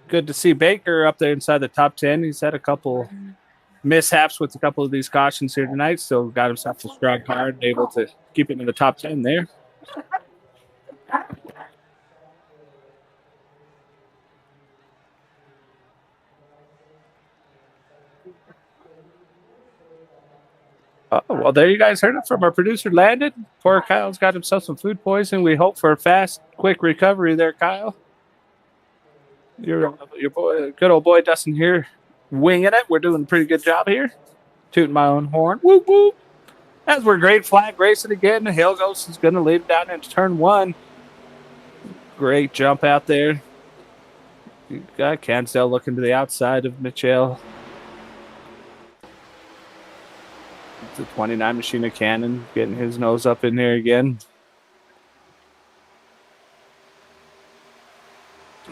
Good to see Baker up there inside the top 10. He's had a couple mishaps with a couple of these cautions here tonight. Still got himself a strong car and able to keep it in the top 10 there. Oh, well, there you guys heard it from our producer, Landon. Poor Kyle's got himself some food poisoning. We hope for a fast, quick recovery there, Kyle. Your boy, good old boy Dustin here, winging it. We're doing a pretty good job here. Tooting my own horn. Whoop, whoop. As we're great flag racing again, Hillgoss is going to lead down into turn 1. Great jump out there. You got Cansdale looking to the outside of Mitchell. The 29 Machina Cannon getting his nose up in there again.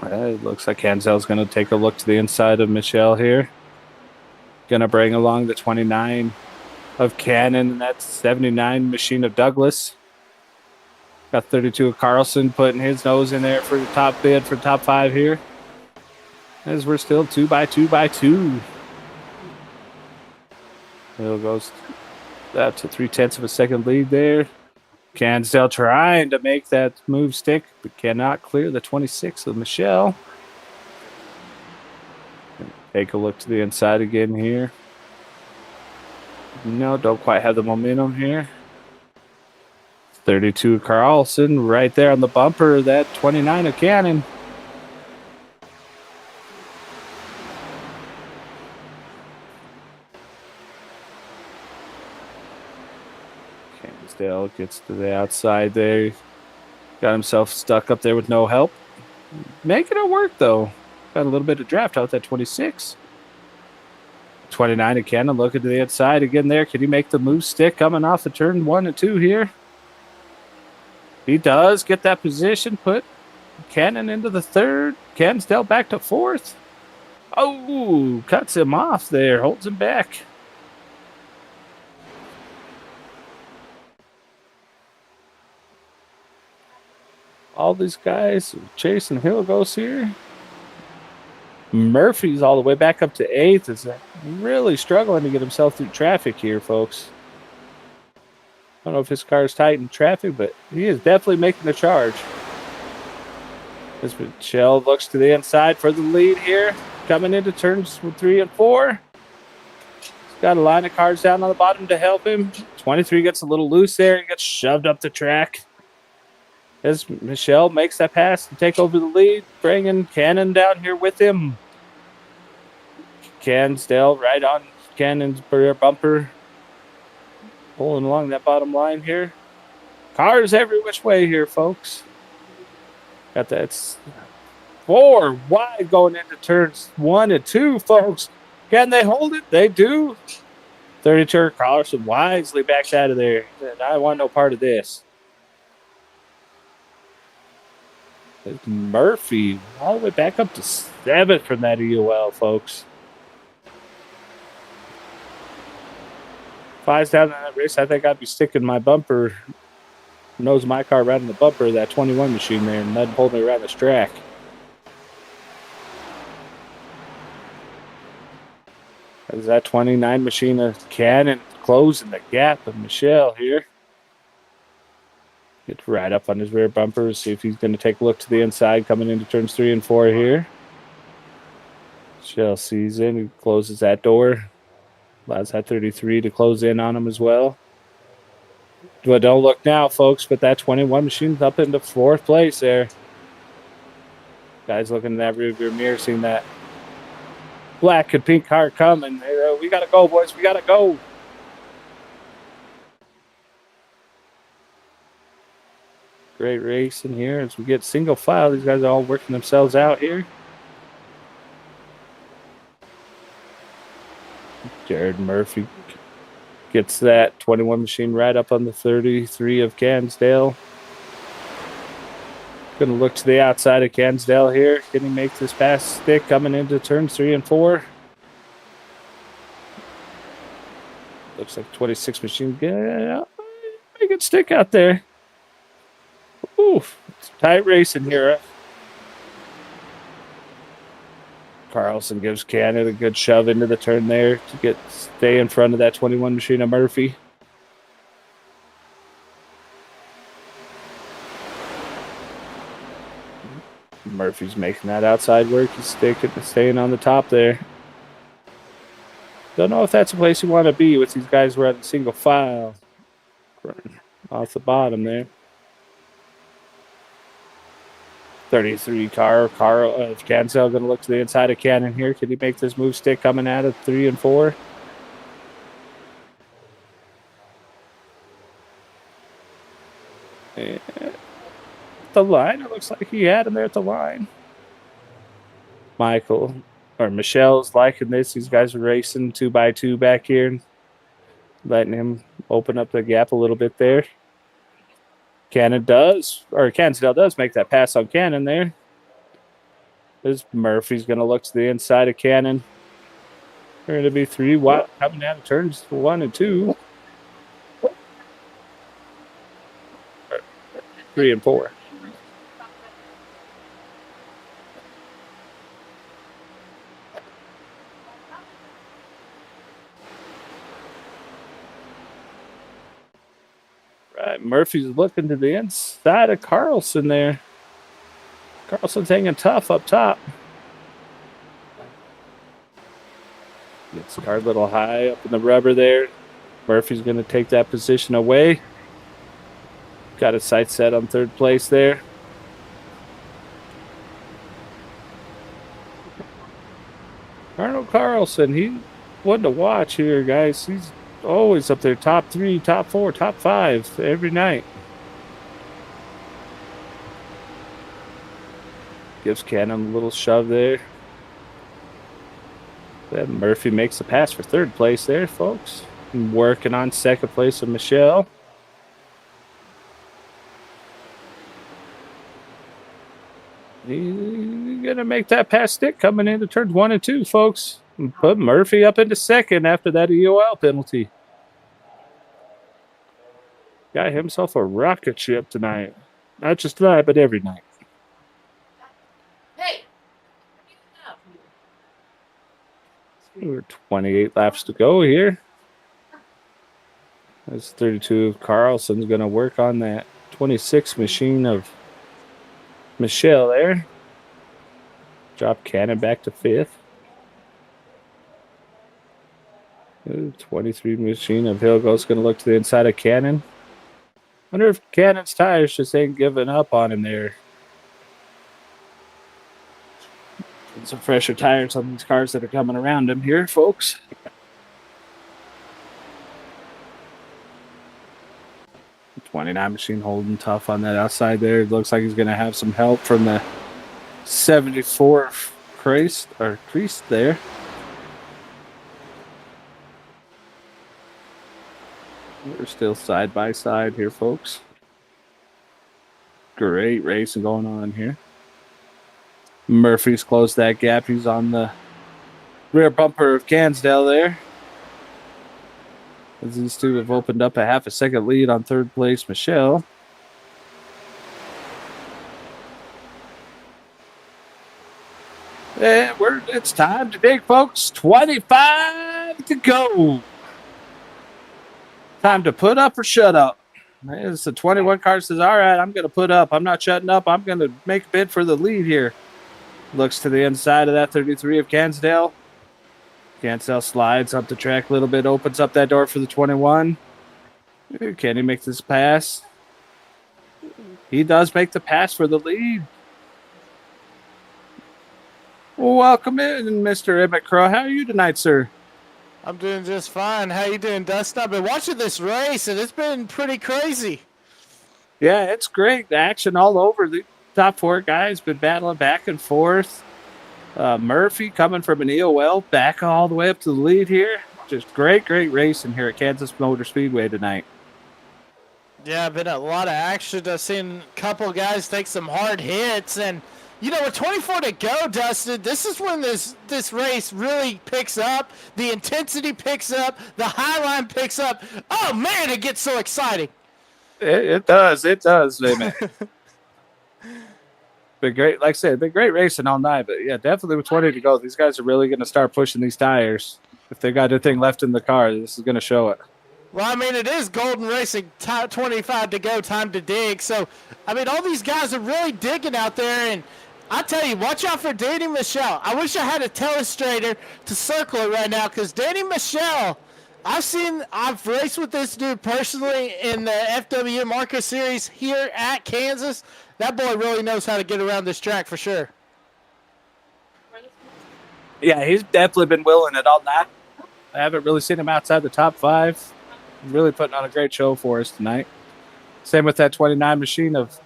It looks like Cansdale's going to take a look to the inside of Michelle here. Going to bring along the 29 of Cannon, and that's 79 Machine of Douglas. Got 32 of Carlson putting his nose in there for the top bid for top 5 here. As we're still 2 by 2 by 2. Hill goes up to 3/10 of a second lead there. Cansdale trying to make that move stick, but cannot clear the 26 of Michelle. Take a look to the inside again here. No, don't quite have the momentum here. 32 Carlson right there on the bumper of that 29 of Cannon. Cansdale gets to the outside there. Got himself stuck up there with no help. Making it work though. Got a little bit of draft out that 26. 29 of Cannon looking to the inside again there. Can he make the move stick coming off the turn 1 and 2 here? He does get that position. Put Cannon into the 3rd. Cansdale back to 4th. Oh, cuts him off there. Holds him back. All these guys chasing Hillgoss here. Murphy's all the way back up to 8th. Is really struggling to get himself through traffic here, folks. I don't know if his car is tight in traffic, but he is definitely making the charge. As Michelle looks to the inside for the lead here. Coming into turns 3 and 4. He's got a line of cars down on the bottom to help him. 23 gets a little loose there and gets shoved up the track. As Michelle makes that pass to take over the lead, bringing Cannon down here with him. Cansdale right on Cannon's rear bumper. Pulling along that bottom line here. Cars every which way here, folks. Got that 4 wide going into turns 1 and 2, folks. Can they hold it? They do. 30 Carlson wisely backs out of there. I want no part of this. It's Murphy all the way back up to 7th from that EOL, folks. If I was down in that race, I think I'd be sticking my bumper, nose of my car right in the bumper of that 21 machine there and letting pull me around this track. As that 29 machine of Cannon closing the gap of Michelle here. Gets right up on his rear bumper. See if he's going to take a look to the inside coming into turns 3 and 4 here. Michelle sees in. He closes that door. Allows that 33 to close in on him as well. But don't look now, folks. But that 21 machine's up into 4th place there. Guys looking in that rear mirror, seeing that black and pink car coming. We got to go, boys. We got to go. Great racing here as we get single file. These guys are all working themselves out here. Jared Murphy gets that 21 machine right up on the 33 of Cansdale. Going to look to the outside of Cansdale here. Can he make this pass stick coming into turns 3 and 4? Looks like 26 machine. Yeah, make it stick out there. Oof, it's tight racing here. Carlson gives Cannon a good shove into the turn there to stay in front of that 21 machine of Murphy. Murphy's making that outside work. He's staying on the top there. Don't know if that's a place you want to be with these guys running single file. Off the bottom there. 33 Carl Cansell going to look to the inside of Cannon here. Can he make this move stick coming out of 3 and 4? And the line, it looks like he had him there at the line. Michelle's liking this. These guys are racing 2x2 back here, letting him open up the gap a little bit there. Cansdale does make that pass on Cannon there. This Murphy's going to look to the inside of Cannon. They're going to be 3 wide coming down to turns 1 and 2. 3 and 4. Right, Murphy's looking to the inside of Carlson there. Carlson's hanging tough up top. Gets the car a little high up in the rubber there. Murphy's going to take that position away. Got his sights set on 3rd place there. Arnold Carlson, he one to watch here, guys. He's always up there, top 3, top 4, top 5 every night. Gives Cannon a little shove there. Then Murphy makes the pass for 3rd place there, folks. And working on 2nd place with Michelle. He's going to make that pass stick coming into turns 1 and 2, folks. And put Murphy up into 2nd after that EOL penalty. Got himself a rocket ship tonight. Not just tonight, but every night. Hey! We're 28 laps to go here. That's 32 of Carlson's going to work on that 26 machine of Michelle there. Drop Cannon back to 5th. 23 machine of Hillgo's going to look to the inside of Cannon. Wonder if Cannon's tires just ain't giving up on him there. Getting some fresher tires on these cars that are coming around him here, folks. The 29 machine holding tough on that outside there. It looks like he's going to have some help from the 74 crease there. We're still side by side here, folks. Great racing going on here. Murphy's closed that gap. He's on the rear bumper of Cansdale there. As these two have opened up a half a second lead on third place, Michelle. And it's time to dig, folks. 25 to go. Time to put up or shut up. It's the 21 car says, all right, I'm going to put up. I'm not shutting up. I'm going to make a bid for the lead here. Looks to the inside of that 33 of Cansdale. Cansdale slides up the track a little bit, opens up that door for the 21. Can he make this pass? He does make the pass for the lead. Welcome in, Mr. Emmett Crow. How are you tonight, sir? I'm doing just fine. How you doing, Dustin? I've been watching this race, and it's been pretty crazy. Yeah, it's great. The action all over. The top four guys been battling back and forth. Murphy coming from an EOL back all the way up to the lead here. Just great racing here at Kansas Motor Speedway tonight. Yeah, been a lot of action. I've seen a couple guys take some hard hits, and you know, with 24 to go, Dustin, this is when this race really picks up. The intensity picks up. The high line picks up. Oh, man, it gets so exciting. It does. It does, man. Been great. Like I said, been great racing all night. But, yeah, definitely with 20 to go, these guys are really going to start pushing these tires. If they got anything left in the car, this is going to show it. Well, I mean, it is Golden Racing, 25 to go, time to dig. So, I mean, all these guys are really digging out there, and I tell you, watch out for Danny Michelle. I wish I had a telestrator to circle it right now, because Danny Michelle, I've raced with this dude personally in the FWM ARCA series here at Kansas. That boy really knows how to get around this track for sure. Yeah, he's definitely been willing it all night. I haven't really seen him outside the top five. He's really putting on a great show for us tonight. Same with that 29 machine of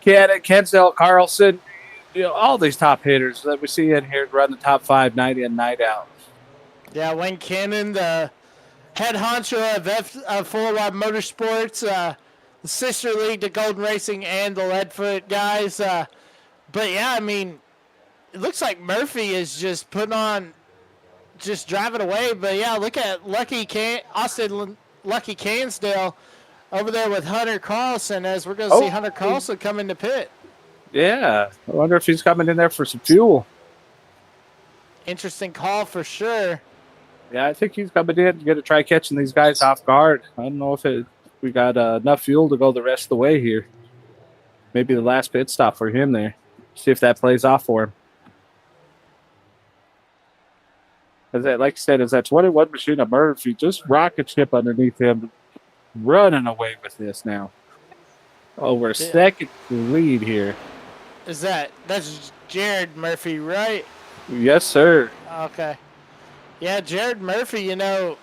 Kensdale, Carlson, you know, all these top hitters that we see in here run the top five night in, night out. Yeah, Wayne Cannon, the head honcho of Full Ride Motorsports, the sister league to Golden Racing and the Leadfoot guys. But yeah, I mean, it looks like Murphy is just putting on, just driving away. But yeah, look at Austin Lucky Cansdale over there with Hunter Carlson, as we're going to see Hunter Carlson come into pit. Yeah, I wonder if he's coming in there for some fuel. Interesting call for sure. Yeah, I think he's coming in to try catching these guys off guard. I don't know if we got enough fuel to go the rest of the way here. Maybe the last pit stop for him there. See if that plays off for him. Like I said, is that 21 machine of Murphy just rocket ship underneath him, running away with this now. Over second lead here. That's Jared Murphy, right? Yes, sir. Okay. Yeah, Jared Murphy, you know,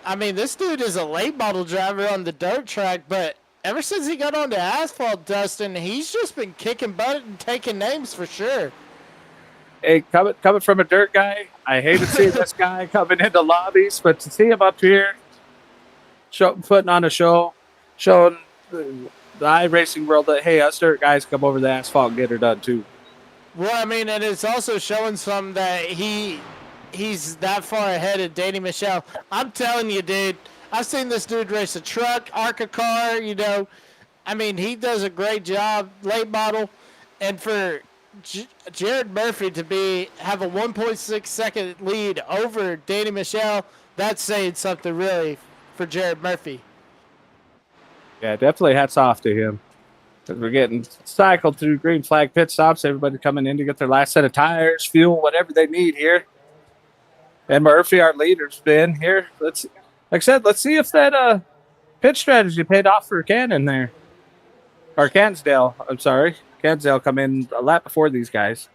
I mean, this dude is a late model driver on the dirt track, but ever since he got onto asphalt, Dustin, he's just been kicking butt and taking names for sure. Hey, coming from a dirt guy, I hate to see this guy coming into lobbies, but to see him up here putting on a show, showing the iRacing world that, hey, us dirt guys come over the asphalt and get her done too. Well, I mean, and it's also showing some that he's that far ahead of Danny Michelle. I'm telling you, dude, I've seen this dude race a truck, ARCA car, you know. I mean, he does a great job, late model. And for Jared Murphy to have a 1.6 second lead over Danny Michelle, that's saying something really for Jared Murphy. Yeah, definitely hats off to him. Because we're getting cycled through green flag pit stops. Everybody coming in to get their last set of tires, fuel, whatever they need here. And Murphy, our leader's been here. Like I said, let's see if that pit strategy paid off for Cannon there. Or Cansdale, I'm sorry. Kenzel come in a lap before these guys.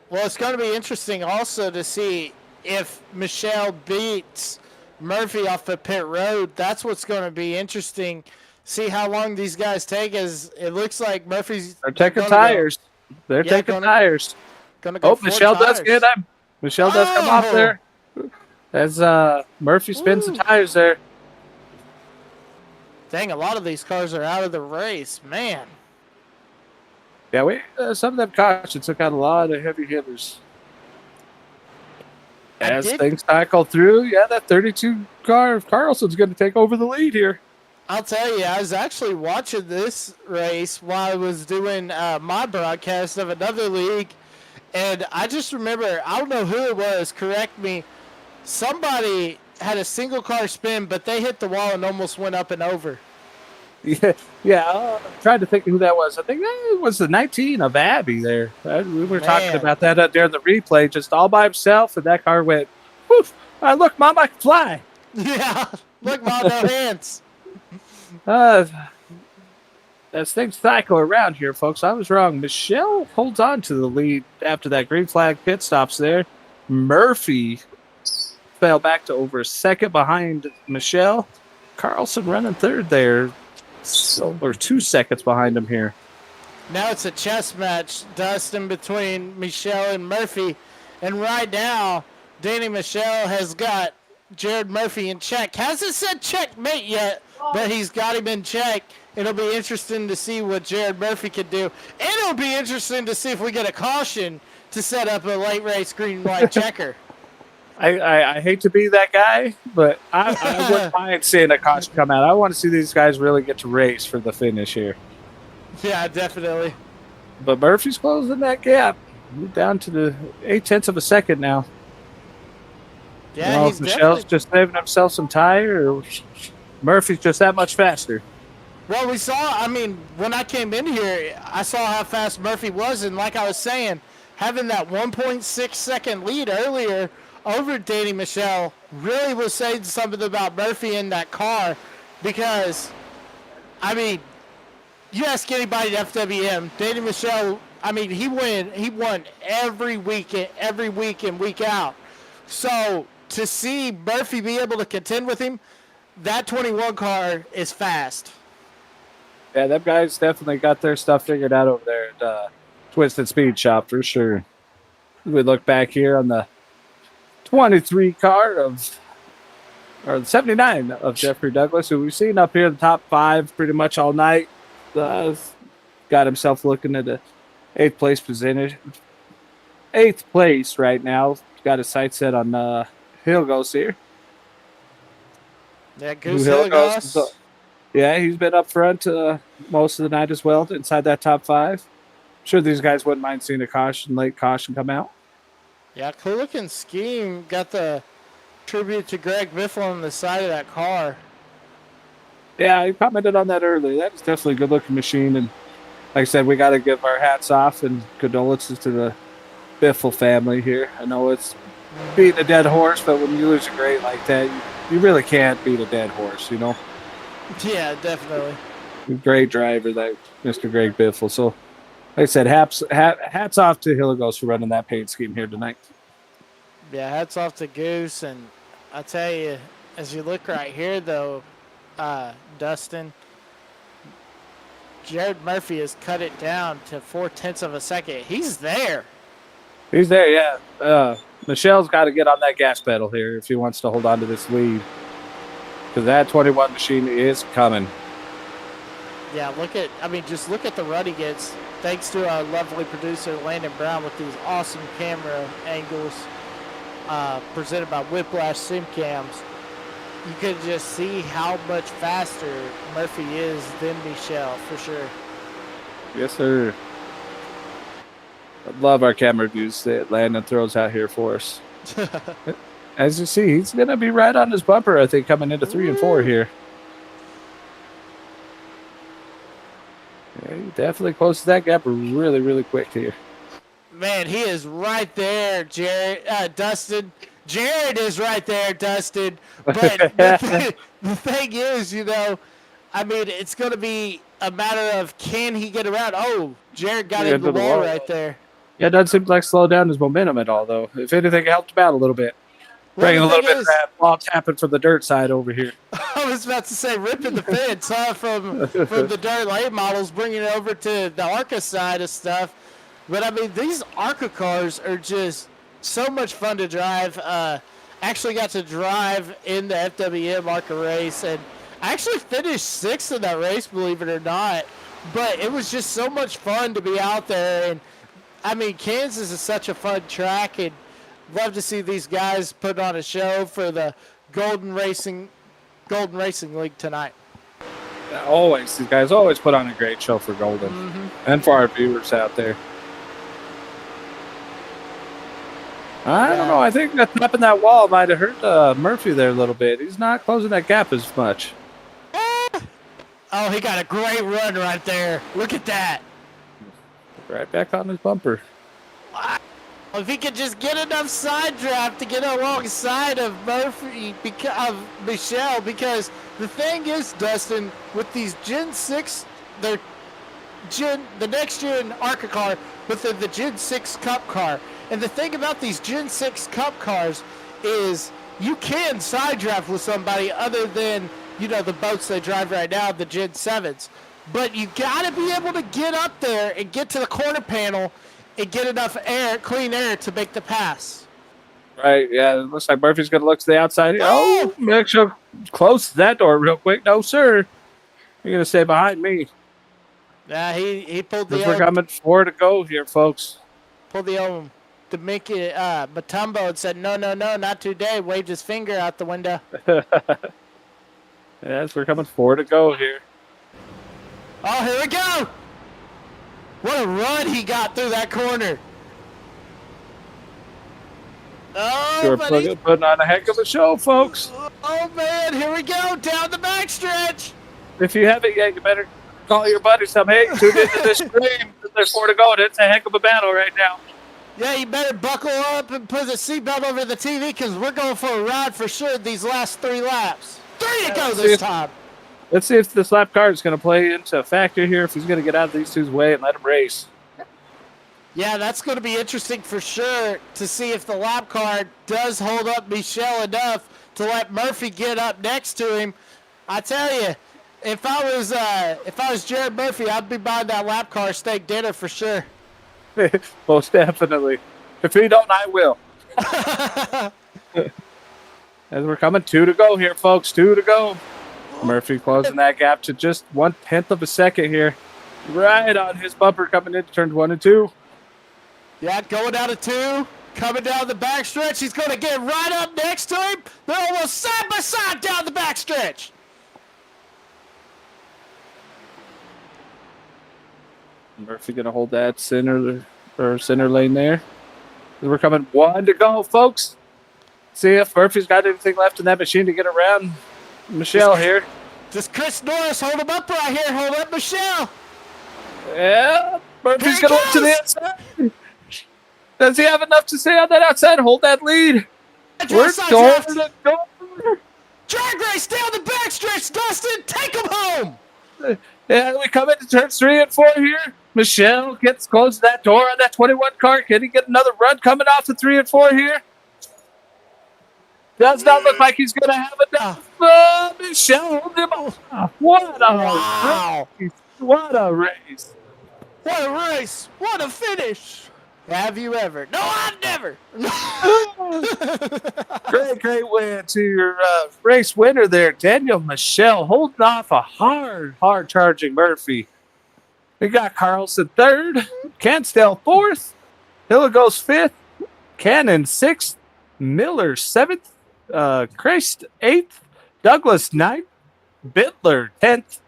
Well, it's going to be interesting also to see if Michelle beats Murphy off the pit road. That's what's going to be interesting. See how long these guys take, as it looks like Murphy's. They're taking tires. They're Yeah, taking tires. Gonna go Oh, Michelle does get him. Michelle does come off there. As Murphy spins the tires there. Dang, a lot of these cars are out of the race, man. Yeah, some of them cautions took out a lot of heavy hitters. As things cycle through, yeah, that 32 car of Carlson's going to take over the lead here. I'll tell you, I was actually watching this race while I was doing my broadcast of another league, and I just remember, I don't know who it was, correct me, somebody had a single car spin, but they hit the wall and almost went up and over. Yeah. I'm trying to think who that was. I think it was the 19 of Abby there. We were talking about that during the replay, just all by himself, and that car went, woof, look, Mom, I can fly. Yeah, look, Mom, no hands. As things cycle around here, folks, I was wrong. Michelle holds on to the lead after that green flag pit stops there. Murphy fell back to over a second behind Michelle. Carlson running third there. So we're 2 seconds behind him here. Now it's a chess match, Dustin, between Michelle and Murphy. And right now, Danny Michelle has got Jared Murphy in check. Hasn't said checkmate yet, but he's got him in check. It'll be interesting to see what Jared Murphy can do. And it'll be interesting to see if we get a caution to set up a late race green light checker. I hate to be that guy, but I wouldn't mind seeing a caution come out. I want to see these guys really get to race for the finish here. Yeah, definitely. But Murphy's closing that gap. We're down to the 0.8 of a second now. Yeah, he's Michelle's just saving himself some tire, or Murphy's just that much faster. Well, we saw, I mean, when I came in here, I saw how fast Murphy was, and like I was saying, having that 1.6 second lead earlier over Danny Michelle really was saying something about Murphy in that car, because, I mean, you ask anybody at FWM, Danny Michelle, I mean, he won every week and week out. So to see Murphy be able to contend with him, that 21 car is fast. Yeah, them guys definitely got their stuff figured out over there at Twisted Speed Shop for sure. We look back here on the 23 car or the 79 of Jeffrey Douglas, who we've seen up here in the top 5 pretty much all night. Got himself looking at the 8th place position. 8th place right now. Got his sights set on Hilgos here. Yeah, Goose Hilgos. Yeah, he's been up front most of the night as well, inside that top 5. Sure, these guys wouldn't mind seeing a late caution come out. Yeah, cool looking scheme. Got the tribute to Greg Biffle on the side of that car. Yeah, he commented on that earlier. That's definitely a good looking machine. And like I said, we got to give our hats off and condolences to the Biffle family here. I know it's beating a dead horse, but when you lose a great like that, you really can't beat a dead horse, you know? Yeah, definitely. Great driver, that Mr. Greg Biffle. So, like I said, hats off to Hilligos for running that paint scheme here tonight. Yeah, hats off to Goose. And I tell you, as you look right here, though, Dustin, Jared Murphy has cut it down to 0.4 of a second. He's there. He's there, yeah. Michelle's got to get on that gas pedal here if he wants to hold on to this lead. Because that 21 machine is coming. Yeah, just look at the run he gets. Thanks to our lovely producer, Landon Brown, with these awesome camera angles presented by Whiplash Sim Cams. You could just see how much faster Murphy is than Michelle, for sure. Yes, sir. I love our camera views that Landon throws out here for us. As you see, he's going to be right on his bumper, I think, coming into 3 and 4 here. Yeah, he definitely closes that gap really, really quick here. Man, he is right there, Dustin. Jared is right there, Dustin. But the thing is, it's going to be a matter of can he get around. Oh, Jared got Yeah, into the wall right there. Yeah, it doesn't seem like slow down his momentum at all, though. If anything, it helped him out a little bit. Well, Bringing the a little thing bit is, of that ball tapping from the dirt side over here. I was about to say ripping the fence, huh, from the dirt late models, bringing it over to the ARCA side of stuff. But I mean, these ARCA cars are just so much fun to drive. Actually got to drive in the FWM ARCA race, and I actually finished 6th in that race, believe it or not. But it was just so much fun to be out there, and I mean, Kansas is such a fun track, and love to see these guys put on a show for the Golden Racing League tonight. Always, these guys always put on a great show for Golden and for our viewers out there. I don't know. I think that tapping that wall might have hurt Murphy there a little bit. He's not closing that gap as much. Oh, he got a great run right there. Look at that. Right back on his bumper. If he could just get enough side draft to get alongside of Murphy, of Michelle, because the thing is, Dustin, with these Gen 6, they're the next gen ARCA car, but they're the Gen 6 Cup car. And the thing about these Gen 6 Cup cars is you can side draft with somebody other than, you know, the boats they drive right now, the Gen 7s. But you got to be able to get up there and get to the corner panel and get enough air, clean air, to make the pass. Right, yeah, it looks like Murphy's going to look to the outside. Oh, make sure close that door real quick. No, sir. You're going to stay behind me. Yeah, he pulled the We're coming 4 to go here, folks. Pulled the old to make it Matumbo and said, no, not today. Waved his finger out the window. Yes, we're coming 4 to go here. Oh, here we go. What a run he got through that corner. Oh, We're putting on a heck of a show, folks. Oh, man, here we go. Down the backstretch. If you haven't yet, you better call your buddies. Tune into this stream. There's 4 to go, and it's a heck of a battle right now. Yeah, you better buckle up and put the seatbelt over the TV, because we're going for a ride for sure these last 3 laps. 3 to go this time. Let's see if this lap car is going to play into a factor here, if he's going to get out of these two's way and let him race. Yeah, that's going to be interesting for sure to see if the lap car does hold up Michelle enough to let Murphy get up next to him. I tell you, if I was Jared Murphy, I'd be buying that lap car steak dinner for sure. Most definitely. If he don't, I will. As we're coming 2 to go here, folks. 2 to go. Murphy closing that gap to just 1/10 of a second here. Right on his bumper coming into turns 1 and 2. Yeah, going down to 2. Coming down the backstretch. He's going to get right up next to him. They're almost side by side down the backstretch. Murphy going to hold that center lane there. We're coming 1 to go, folks. See if Murphy's got anything left in that machine to get around Michelle here. Does Chris Norris hold him up right here? Hold up Michelle. Yeah, Murphy's going to look to the outside. Does he have enough to stay on that outside? Hold that lead. We're going to go. Drag race down the backstretch, Dustin. Take him home. Yeah, we come into turns 3 and 4 here. Michelle gets close to that door on that 21 car. Can he get another run coming off the 3 and 4 here? Does not look like he's going to have enough. Michelle hold him off. What a race. What a race. What a race. What a finish. Have you ever? No, I've never. Great win to your race winner there, Daniel Michelle, holding off a hard charging Murphy. We got Carlson 3rd, Cansdale 4th, Hilligos 5th, Cannon 6th, Miller 7th, Christ 8th, Douglas 9th, Bittler 10th,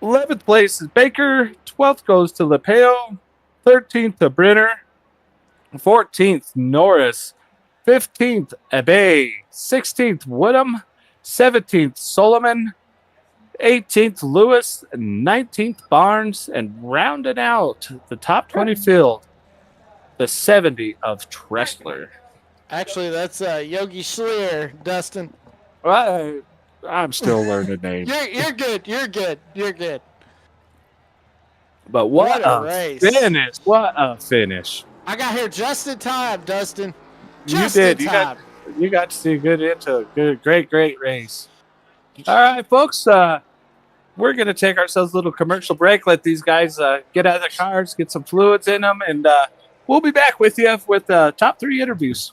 11th place is Baker, 12th goes to Lepeo, 13th to Brenner, 14th Norris, 15th Abe, 16th Woodham, 17th Solomon, 18th Lewis, 19th Barnes, and rounding out the top 20 field, the 70 of Tressler. Actually, that's Yogi Schleer, Dustin. I'm still learning names. You're good. You're good. But What what a a race. finish! What a finish! I got here just in time, Dustin. You Just did. in time. You got to see a great race. All right, folks. We're gonna take ourselves a little commercial break. Let these guys get out of the cars, get some fluids in them, and we'll be back with you with top 3 interviews.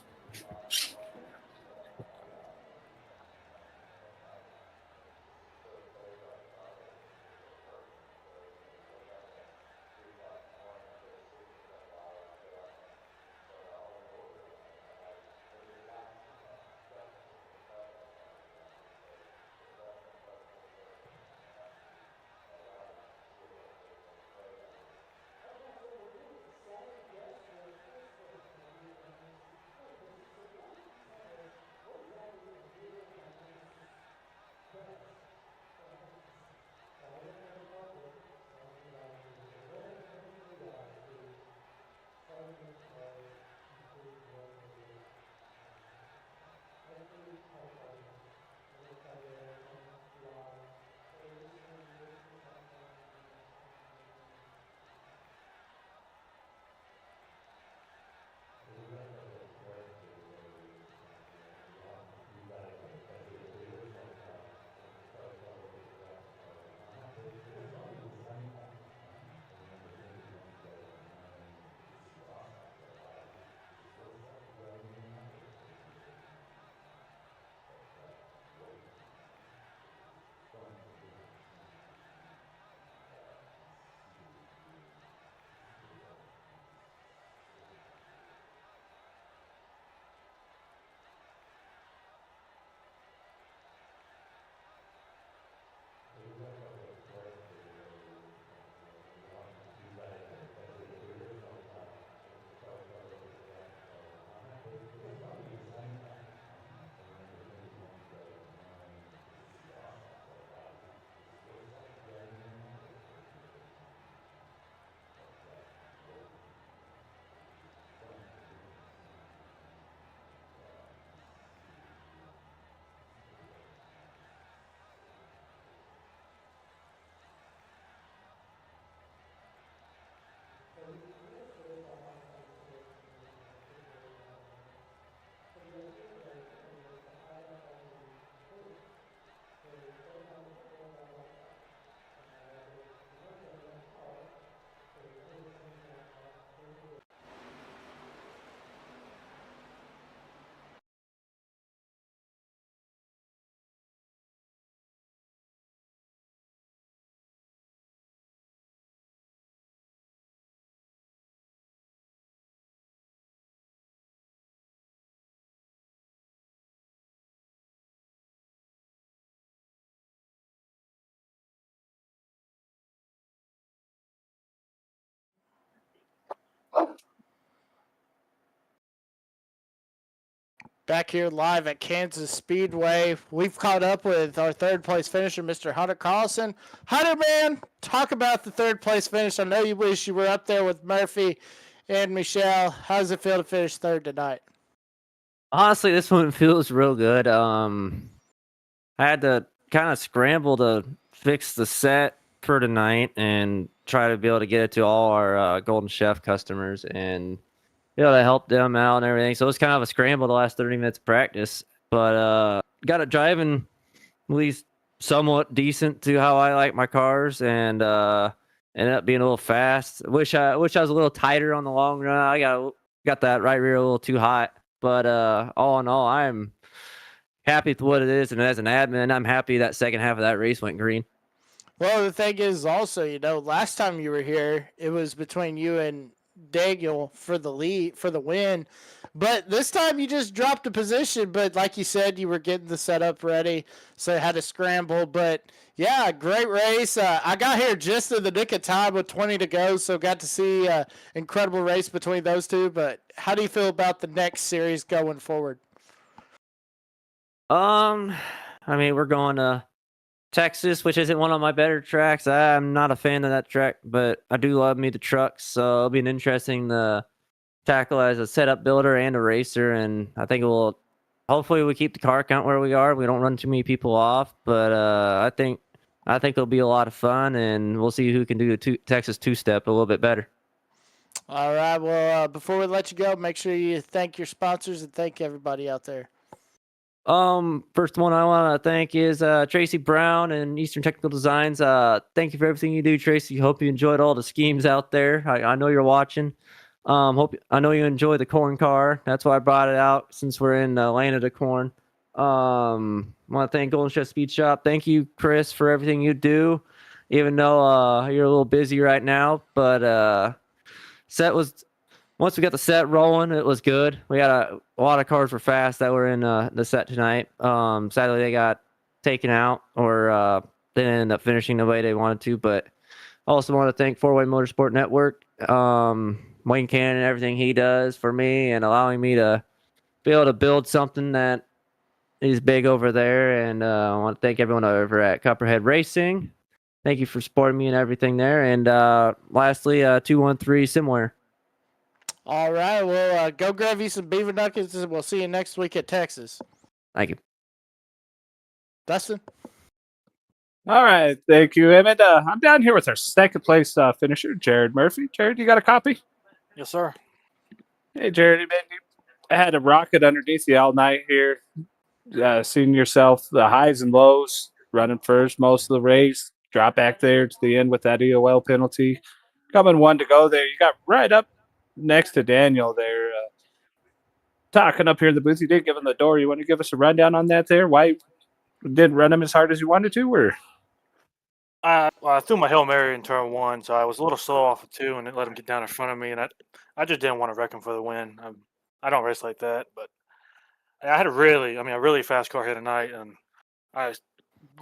Back here live at Kansas Speedway. We've caught up with our third place finisher, Mr. Hunter Carlson. Hunter, man, talk about the third place finish. I know you wish you were up there with Murphy and Michelle. How does it feel to finish third tonight? Honestly, this one feels real good. I had to kind of scramble to fix the set for tonight and try to be able to get it to all our Golden Chef customers and be able to help them out and everything. So it was kind of a scramble the last 30 minutes of practice, but got it driving at least somewhat decent to how I like my cars, and ended up being a little fast. Wish I was a little tighter on the long run. I got that right rear a little too hot, but all in all, I'm happy with what it is, and as an admin, I'm happy that second half of that race went green. Well, the thing is also, last time you were here, it was between you and Daniel for the lead, for the win. But this time you just dropped a position. But like you said, you were getting the setup ready, so you had to scramble. But yeah, great race. I got here just in the nick of time with 20 to go, so got to see incredible race between those two. But how do you feel about the next series going forward? I mean, we're going to Texas, which isn't one of my better tracks. I'm not a fan of that track, but I do love me the trucks, so it'll be an interesting to tackle as a setup builder and a racer, and I think hopefully we keep the car count where we are. We don't run too many people off, but I think I think it'll be a lot of fun, and we'll see who can do the Texas two-step a little bit better. All right. Well, before we let you go, make sure you thank your sponsors and thank everybody out there. First one I want to thank is Tracy Brown and Eastern Technical Designs. Thank you for everything you do, Tracy. Hope you enjoyed all the schemes out there. I know you're watching. I know you enjoy the corn car. That's why I brought it out since we're in the land of the corn. I want to thank Golden Chef Speed Shop. Thank you, Chris, for everything you do. Even though you're a little busy right now, but once we got the set rolling, it was good. We got a lot of cars were fast that were in the set tonight. Sadly, they got taken out or they didn't end up finishing the way they wanted to. But I also want to thank Four-Way Motorsport Network, Wayne Cannon, and everything he does for me and allowing me to be able to build something that is big over there. And I want to thank everyone over at Copperhead Racing. Thank you for supporting me and everything there. And lastly, 213 Simware. All right. Well, go grab you some beaver nuggets, and we'll see you next week at Texas. Thank you. Dustin? All right, thank you, Emmett. I'm down here with our second place finisher, Jared Murphy. Jared, you got a copy? Yes, sir. Hey, Jared, man, you had a rocket underneath you all night here. Seeing yourself the highs and lows, running first most of the race, drop back there to the end with that EOL penalty. Coming one to go there. You got right up next to Daniel there. Talking up here in the booth, you did give him the door. You want to give us a rundown on that there? Why didn't run him as hard as you wanted to, or? I threw my Hail Mary in turn one, so I was a little slow off of two, and it let him get down in front of me, and I just didn't want to wreck him for the win. I don't race like that, but I had a really fast car here tonight, and I was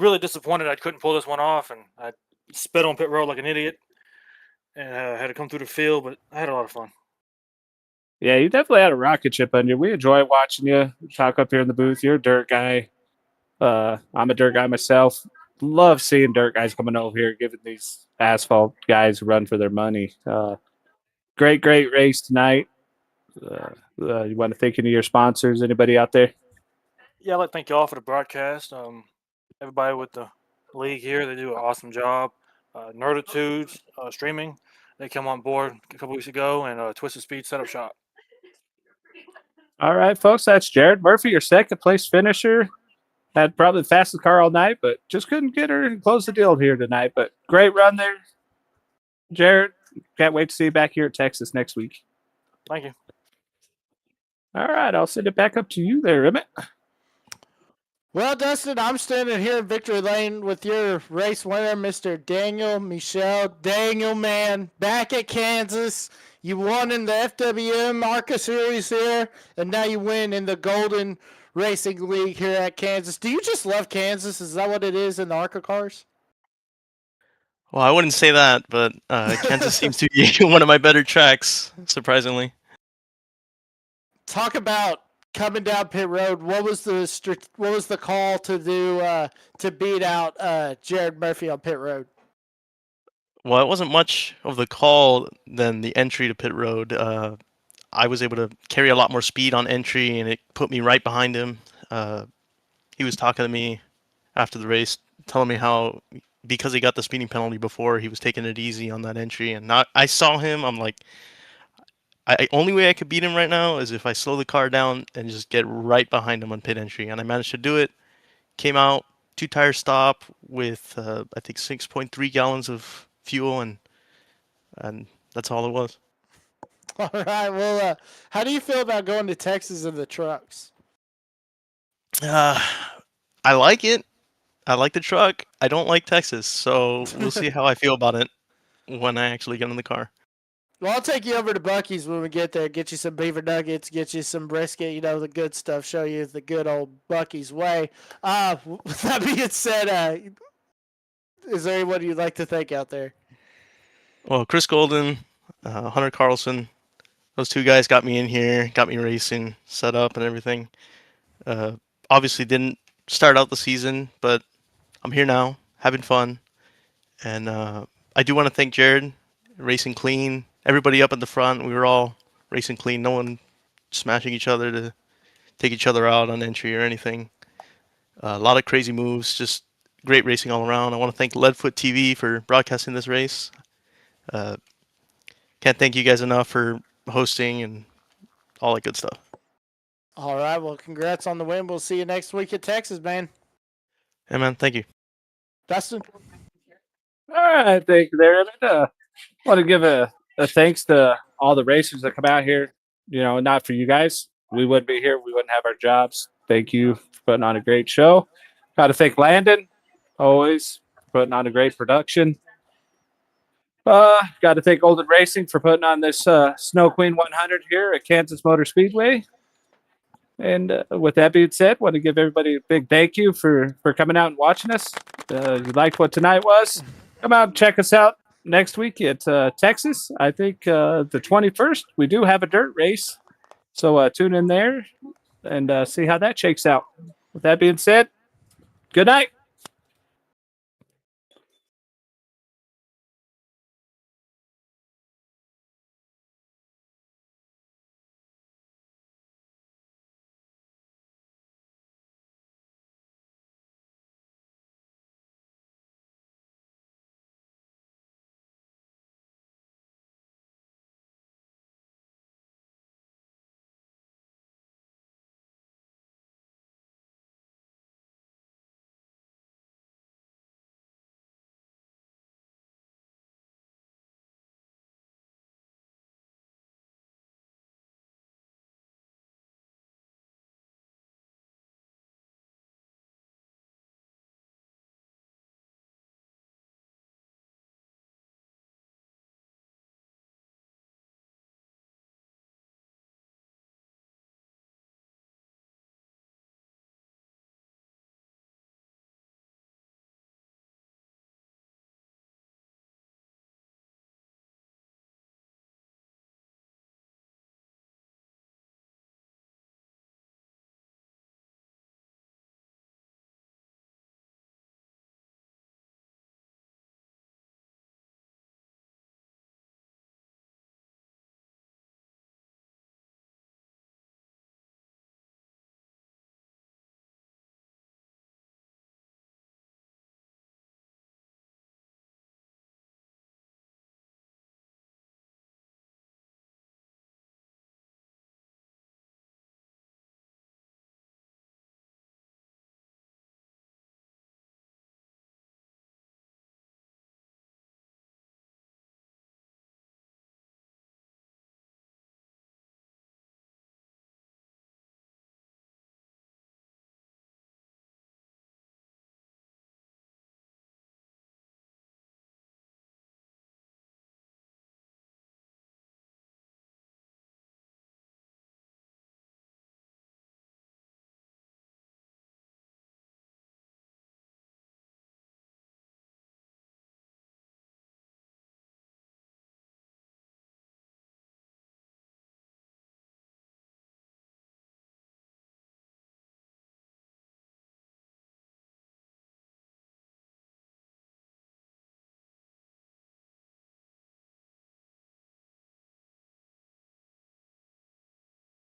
really disappointed I couldn't pull this one off, and I spit on pit road like an idiot, and had to come through the field, but I had a lot of fun. Yeah, you definitely had a rocket ship on you. We enjoy watching you talk up here in the booth. You're a dirt guy. I'm a dirt guy myself. Love seeing dirt guys coming over here, giving these asphalt guys a run for their money. Great race tonight. You want to thank any of your sponsors? Anybody out there? Yeah, I'd like to thank you all for the broadcast. Everybody with the league here, they do an awesome job. Nerditudes streaming, they come on board a couple weeks ago, and Twisted Speed Setup Shop. All right, folks, that's Jared Murphy, your second place finisher. Had probably the fastest car all night, but just couldn't get her and close the deal here tonight. But great run there, Jared. Can't wait to see you back here at Texas next week. Thank you. All right, I'll send it back up to you there, Emmett. Well, Dustin, I'm standing here in victory lane with your race winner, Mr. Daniel Michel. Daniel, man, back at Kansas. You won in the FWM ARCA series here, and now you win in the Golden Racing League here at Kansas. Do you just love Kansas? Is that what it is in the ARCA cars? Well, I wouldn't say that, but Kansas seems to be one of my better tracks, surprisingly. Talk about coming down pit road. What was the call to do to beat out Jared Murphy on pit road? Well, it wasn't much of the call than the entry to pit road. I was able to carry a lot more speed on entry, and it put me right behind him. He was talking to me after the race, telling me how because he got the speeding penalty before, he was taking it easy on that entry. And I saw him. I'm like, only way I could beat him right now is if I slow the car down and just get right behind him on pit entry. And I managed to do it. Came out 2-tire stop with I think 6.3 gallons of fuel, and that's all it was. All right. Well, how do you feel about going to Texas in the trucks? I like it. I like the truck. I don't like Texas, so we'll see how I feel about it when I actually get in the car. Well, I'll take you over to Buc-ee's when we get there. Get you some beaver nuggets, get you some brisket, the good stuff, show you the good old Buc-ee's way. With that being said, is there anyone you'd like to thank out there? Well, Chris Golden, Hunter Carlson, those two guys got me in here, got me racing, set up and everything. Obviously didn't start out the season, but I'm here now, having fun. And I do want to thank Jared, racing clean. Everybody up at the front, we were all racing clean. No one smashing each other to take each other out on entry or anything. A lot of crazy moves. Just great racing all around. I want to thank Leadfoot TV for broadcasting this race. Can't thank you guys enough for hosting and all that good stuff. All right. Well, congrats on the win. We'll see you next week at Texas, man. Hey, man, thank you. Dustin? All right, thank you there. I want to give a thanks to all the racers that come out here. You know, not for you guys, we wouldn't be here. We wouldn't have our jobs. Thank you for putting on a great show. Got to thank Landon, always putting on a great production. Got to thank Golden Racing for putting on this Snow Queen 100 here at Kansas Motor Speedway. And with that being said, want to give everybody a big thank you for coming out and watching us. You liked what tonight was? Come out and check us out next week at Texas. I think the 21st, we do have a dirt race. So tune in there and see how that shakes out. With that being said, good night.